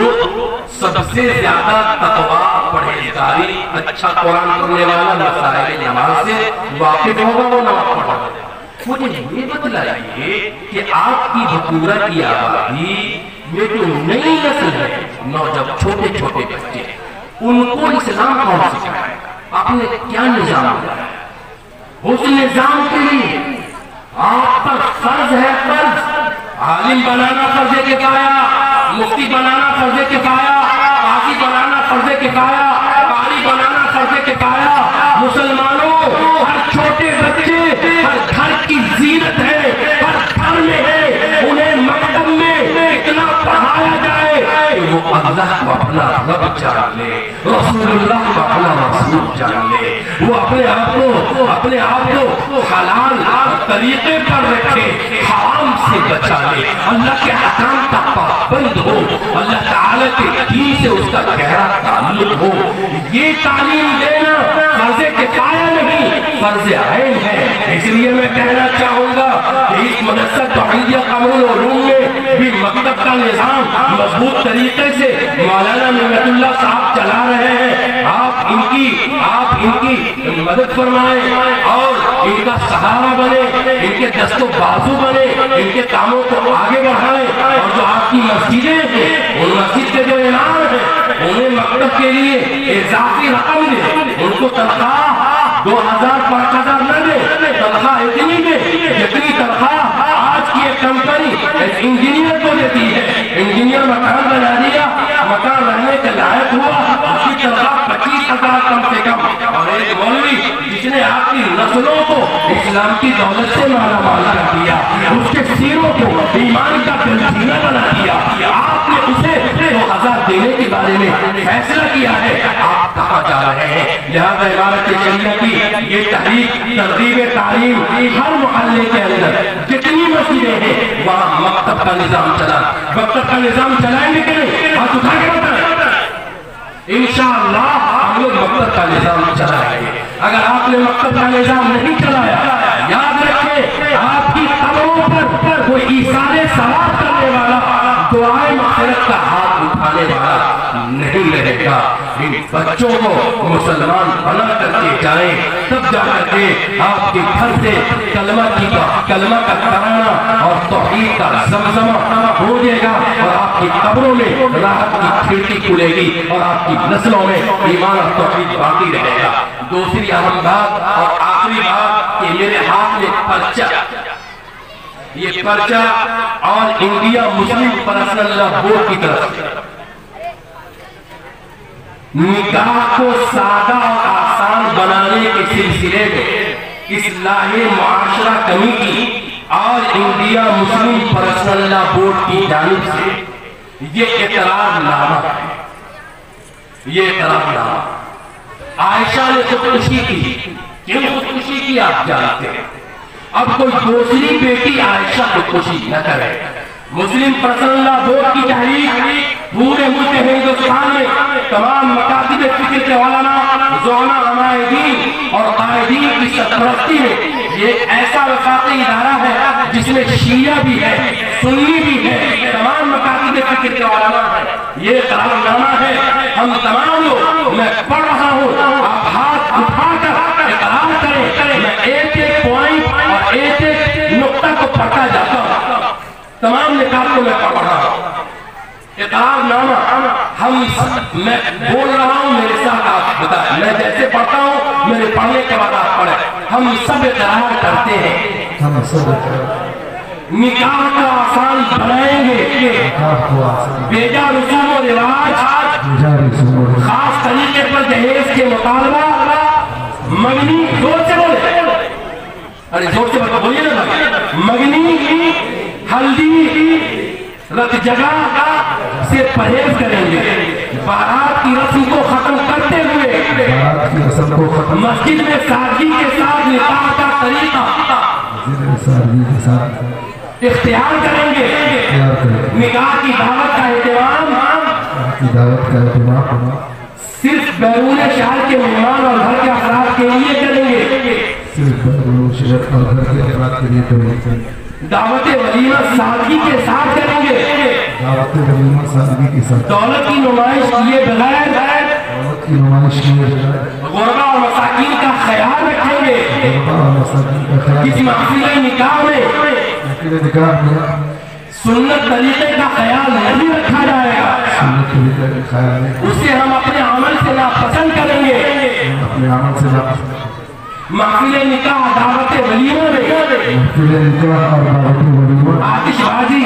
سب سے زیادہ تقویٰ, پرہیزگاری, اچھا قرآن پڑھنے والا, مسائل نماز سے واقف ہوگا وہ نماز پڑھا ہے. مجھے یہ بتلائیے کہ آپ کی حکومت کی آبادی میں جو نئی نسل ہے, نوجوان چھوٹے چھوٹے بچے, ان کو اسلام کون سکھائے, آپ نے کیا نظام بنایا؟ اس نظام کے لیے آپ پر فرض ہے, فرض عالم بنانا فرض کفایہ, مفتی بنانا فرض کفایہ, قاضی بنانا فرض کفایہ, قاری بنانا فرض کفایہ. مسلمانوں ہر چھوٹے بچے ہر گھر کی زینت ہے, ہر گھر میں ہے, انہیں مکتب میں اتنا پڑھایا جائے کہ وہ اللہ کو اپنا رب جان لے, رسول اللہ کو اپنا رسول جان لے, وہ اپنے آپ کو حلال طریقے پر رکھے, حرام سے بچا لے, اللہ کے احکام کا پابند ہو, اللہ تعالیٰ کے دین سے اس کا گہرا تعلق ہو. یہ تعلیم دینا فرض کفایہ نہیں, فرض عین ہے. اس لیے میں کہنا چاہوں گا کہ اس مدرسہ توحیدیہ قمر العلوم میں بھی مکتب کا نظام مضبوط طریقے سے مولانا نعمت اللہ صاحب چلا رہے ہیں. آپ ان کی مدد فرمائیں اور ان کا سہارا بنے, ان کے دست و بازو بنے, ان کے کاموں کو آگے بڑھائیں. اور جو آپ کی مسجدیں ہیں ان مسجد کے جو امام ہیں انہیں مکتب کے لیے اضافی رقم دیں, ان کو تنخواہ 2000-5000 نہ دیں, تنخواہ اتنی دیں جتنی تنخواہ آج کی ایک کمپنی انجینئر کو دیتی ہے. انجینئر مکان بنا دیا, مکان رہنے کے لائق ہوا, اس کی تنخواہ 25,000 کم سے کم. اور ایک مولوی جس نے آپ کی نسلوں کو اسلام کی دولت سے مالا مال کر دیا, اس کے سیروں کو ایمان کا دلچینہ بنا دیا, آپ نے اسے 2000 دینے کی کے بارے میں فیصلہ کیا ہے، آپ کہاں جا رہے ہیں؟ لہذا امارت شریعہ کی یہ تحریک ترغیب تعلیم ہر محلے کے اندر جتنی مسجدیں ہیں وہاں مکتب کا نظام چلا، مکتب کا نظام چلائیں گے کہ نہیں؟ ہاتھ اٹھا کے بتائیں۔ انشاءاللہ ہم لوگ مکتب کا نظام چلائیں گے۔ اگر آپ نے مکتب کا نظام نہیں چلایا، یاد رکھیں آپ کی قبروں پر کوئی ایثار ثواب کرنے والا، دعائے مغفرت کا ہاتھ اٹھانے والا نہیں رہے گا۔ ان بچوں کو مسلمان بنا کر کے جائیں، تب جا کر کے آپ کے گھر سے کلمہ کا ترانہ اور توحید کا زمزمہ ہو جائے گا، اور آپ کی قبروں میں راحت کی کھڑکی کھلے گی، اور آپ کی نسلوں میں ایمان اور توحید باقی رہے گا۔ دوسری اہم بات اور آخری بات کہ میرے ہاتھ میں پرچہ، یہ پرچہ اور انڈیا مسلم پرسنل لا بورڈ کی طرف سے نکاح کو سادہ اور آسان بنانے کے سلسلے میں اصلاح معاشرہ کمیٹی اور انڈیا مسلم پرسنل لا بورڈ کی جانب سے یہ اقرار نامہ ہے۔ یہ اقرار نامہ عائشہ نے خودکشی کی، کیوں خودکشی کی آپ جانتے ہیں۔ اب کوئی دوسری بیٹی عائشہ خودکشی نہ کرے۔ مسلم پرسنل لا بورڈ کی تحریک پورے ملک ہندوستان میں تمام مکاتب فکر کے علماء، زعماء، عمائدین اور قائدین کی سرپرستی میں یہ ایسا وفاقی ادارہ ہے جس میں شیعہ بھی ہے، سنی بھی ہے، تمام مکاتب فکر کے علماء ہے۔ یہ اقرار نامہ ہے، ہم تمام لوگ، میں پڑھ رہا ہوں، آپ ہاتھ اٹھا کر اقرار کریں۔ میں ایک ایک پوائنٹ اور ایک ایک نقطہ کو پڑھتا جاتا ہوں، تمام نکات کو میں پڑھ رہا ہوں۔ اقرار نامہ میں بول رہا ہوں، میرے ساتھ آپ بتائیں، میں جیسے پڑھتا ہوں میرے پڑھنے کے بعد آپ پڑھیں۔ ہم سب اقرار کرتے ہیں نکاح کو آسان بنائیں گے، بیجا رسوم و رواج، خاص طریقے پر جہیز کے مطالبہ، مگنی، زور سے بولے، ارے زور سے بولیے نا بھائی، مگنی، ہلدی، رت جگہ سے پرہیز کریں گے۔ بارات کی رسم کو ختم کرتے ہوئے مسجد میں سادگی کے ساتھ نکاح کا طریقہ اختیار کریں گے۔ نکاح کی دعوت کا اہتمام صرف بیرون شہر کے مہمان اور گھر کے افراد کے لیے کریں گے۔ دعوت ولیمہ سادگی کے ساتھ کریں گے۔ دولت کی نمائش کیے بغیر غربا اور مساکین کا خیال رکھیں گے۔ اس محفل نکاح میں سنت طریقے کا خیال نہیں رکھا جائے گا، اسے ہم اپنے عمل سے ناپسند کریں گے۔ محفل نکاح دعوت ولیمہ میں آتش بازی،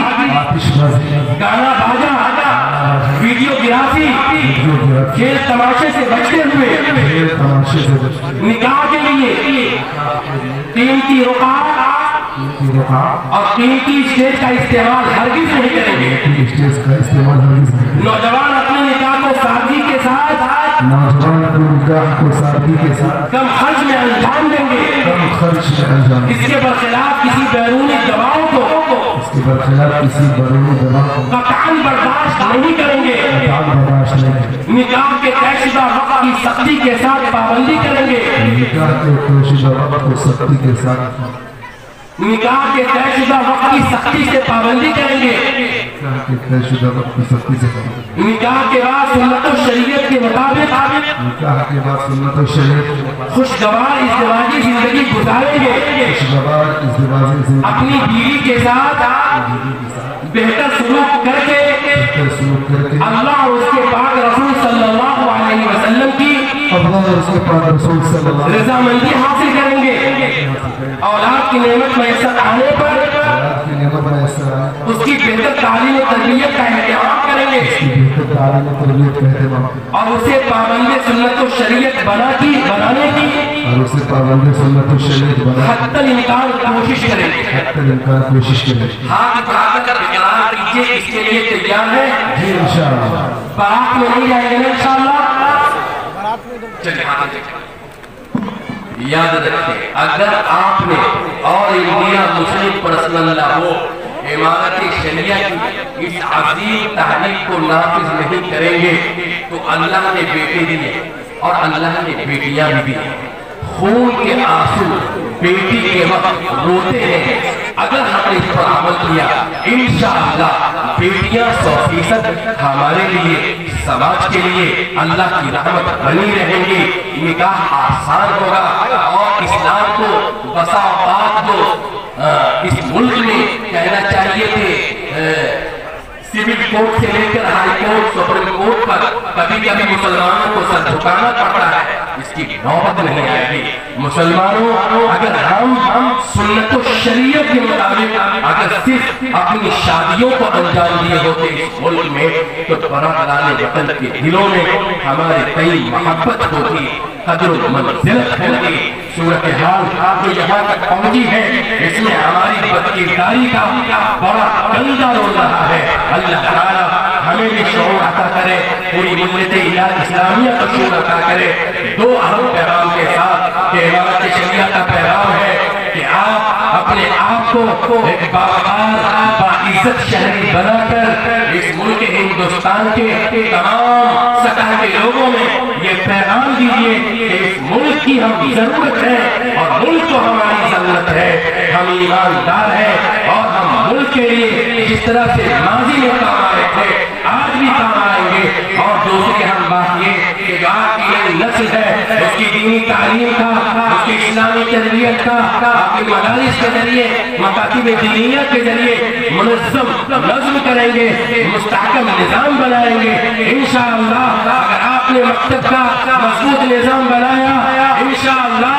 گانا باجا، ویڈیو گرافی، کھیل تماشے سے بچتے ہوئے نکاح کے لیے قیمتی رقعہ اور قیمتی اسٹیج کا استعمال ہرگز نہیں کریں گے۔ نوجوان اپنے نکاح کو سادگی کے ساتھ کم خرچ میں انجام دیں گے۔ اس کے برخلاف کسی بیرونی دباؤ کو قطعاً برداشت نہیں کریں گے۔ نکاح کے طے شدہ وقت کی سختی کے ساتھ پابندی کریں گے۔ نکاح کے طے شدہ وقت کی سختی سے پابندی کریں گے۔ نکاح کے بعد سنت و شریعت کے مطابق خوشگوار ازدواجی زندگی گزاریں گے۔ اپنی بیوی کے ساتھ بہتر سلوک کر کے اللہ اور اس کے پاک رسول صلی اللہ علیہ وسلم کی رضامندی حاصل کریں گے۔ اولاد کی نعمت میسر آنے پر اس کی بہتر تعلیم و تربیت کا اہتمام کریں گے اور اسے پابند سنت و شریعت بنانے کی حتی الامکان کوشش کریں گے۔ ہاتھ اٹھا کر اقرار کیجئے، اس کے لیے تیار ہیں؟ جی انشاءاللہ۔ بارات میں نہیں جائیں گے نا انشاءاللہ؟ چلے ہاتھ یاد رکھیں، اگر آپ نے اور انڈیا مسلم پرسنل لا ہو امارت شریعہ کی اس عظیم تحریک کو نافذ نہیں کریں گے تو اللہ نے بیٹے دیے اور اللہ نے بیٹیاں بھی دی۔ خون کے آنسو بیٹی کے وقت روتے ہیں، اگر ہم نے اس پر عمل کیا انشاءاللہ بیٹیاں 100% ہمارے لیے سماج کے لیے اللہ کی رحمت بنی رہیں گی، نکاح آسان ہوگا اور اسلام کو بسا اوقات کو اس ملک میں کہنا چاہیے کہ سیول کورٹ سے لے کر ہائی کورٹ سپریم کورٹ پر کبھی کبھی مسلمانوں کو سر جھکانا پڑتا ہے، اس کی نوبت نہیں آئے گی۔ مسلمانوں اگر ہم سنت و شریعت کے مطابق اگر صرف اپنی شادیوں کو انجام دیے ہوتے اس ملک میں تو برادران وطن کے دلوں میں ہمارے کئی محبت ہوتی، قدر و منزلت ہوتی۔ صورتحال جو یہاں تک پہنچی ہے اس میں ہماری بدکرداری کا بڑا گندا رول رہا ہے۔ اللہ تعالیٰ ہمیں بھی شعور عطا کرے، پوری ملت اسلامیہ کو شعور عطا کرے۔ دو اہم پیغام کے ساتھ کہ امارت شریعہ کا پیغام ہے کہ آپ اپنے آپ کو ایک باوقار باعزت شہری بنا کر اس ملک ہندوستان کے تمام سطح کے لوگوں میں یہ پیغام دیجئے کہ اس ملک کی ہم ضرورت ہے اور ملک کو ہماری ضرورت ہے، ہم ایماندار ہیں اور ہم ملک کے لیے جس طرح سے ماضی میں کام آئے تھے آج بھی کام آئیں گے۔ اور دوسری ہم بات یہ کہ جو آپ کی نئی نسل ہے اس کی دینی تعلیم کا، اس کی اسلامی تربیت کا اپنے مدارس کے ذریعے مکاتب دینیہ کے ذریعے منظم نظم کریں گے، مستحکم نظام بنائیں گے انشاءاللہ۔ اگر آپ نے مکتب کا مضبوط نظام بنایا انشاءاللہ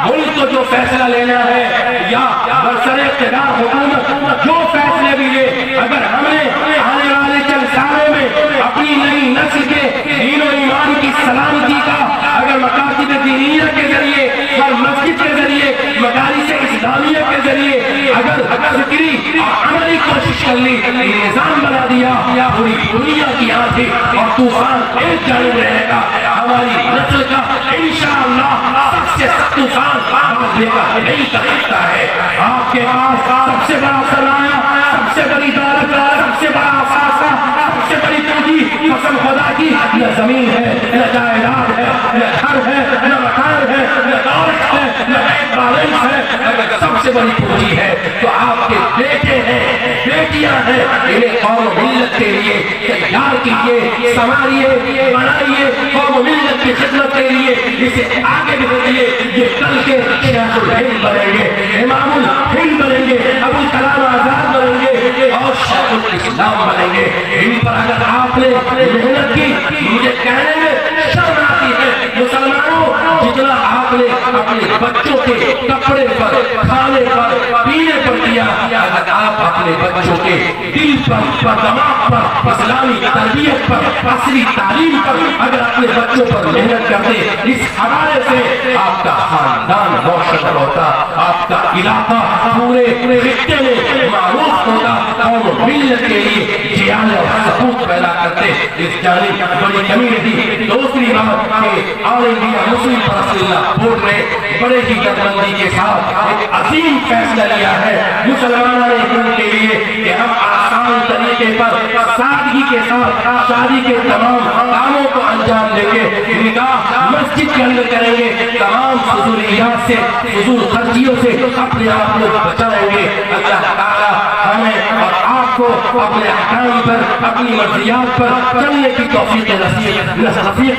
ملک کو جو فیصلہ لینا ہے یا برسر اقتدار حکومت جو فیصلے بھی لے، اگر ہم نے آنے والے چند سالوں میں اپنی نئی نسل کے دین و ایمان کی سلامتی کا اگر مکاتب دینیہ کے ذریعے ہر مسجد کے ذریعے مدارس اسلامیہ کے ذریعے اگر فکری اور عملی کوشش کر لی نظام بنا دیا، پوری دنیا کی آنکھیں اور طوفان ایک جانب رہے گا ہماری نسل کا انشاءاللہ سب سے سخت طوفان باندھنے کا نہیں کر سکتا ہے۔ آپ کے پاس سب سے بڑا سرمایہ، سب سے بڑی دولت، سب سے بڑا اثاثہ، سب سے بڑی پونجی قسم خدا کی نہ زمین ہے، نہ جائیداد ہے، نہ گھر ہے، نہ مکان ہے، نہ دولت ہے، نہ بینک بیلنس ہے، اگر سب سے بڑی پونجی ہے تو آپ کے بیٹے ہیں، بیٹیاں ہیں، انہیں قوم و ملت کے لیے تیار کیجئے، سنوارئے، بنائیے، قوم و ملت کی خدمت کے لیے اسے آگے بڑھائیے۔ یہ کل کے شیخ الہند بنیں گے، امام الہند بنیں گے، ابو الکلام آزاد بنیں گے اور شیخ الاسلام بنیں گے۔ ان پر اگر آپ نے محنت کی مجھے کہنے میں شرم آتی ہے مسلمانوں جتنا آپ نے اپنے بچوں کے کپڑے پر، کھانے پر، پینے پر دیا، اگر آپ اپنے بچوں کے دل پر، دماغ پر، اسلامی تربیت پر، عصری تعلیم پر اگر اپنے بچوں پر محنت کرتے اس حوالے سے آپ کا خاندان روشن ہوتا، آپ کا علاقہ پورے خطے میں معروف ہوتا، قوم و ملت کے لیے جیان اور سکون پیدا کرتے۔ اس جانب بڑی کمی نہیں۔ دوسری بات کہ آل انڈیا مسلم پرسنل بورڈ نے بڑے ہی درمندی کے ساتھ ایک عظیم فیصلہ لیا ہے مسلمانوں کے لیے کہ ہم آسان طریقے پر سادگی کے ساتھ شادی کے تمام کاموں کو انجام دیں گے، نکاح مسجد کے اندر کریں گے، تمام فضولیات سے، فضول خرچیوں سے اپنے آپ کو بچائیں گے۔ اللہ تعالیٰ ہمیں اور آپ کو اپنے احکام پر، اپنی مرضیات پر چلنے کی توفیق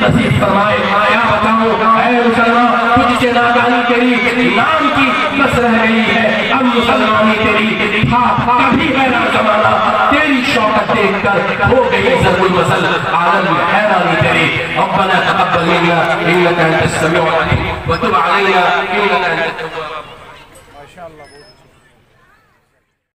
نصیب فرمائے۔ کیا بتاؤں اے مسلمان، تجھ سے نادانی تیری نام کی بس رہ گئی ہے، اب مسلمانی تیری کبھی غیر زمانہ تیری شوکت دیکھ کر ہو گئی ضرب المثل، عالم میں حیرانی تیری۔ ربنا تقبل منا انك انت السميع العليم وتب علينا انك انت التواب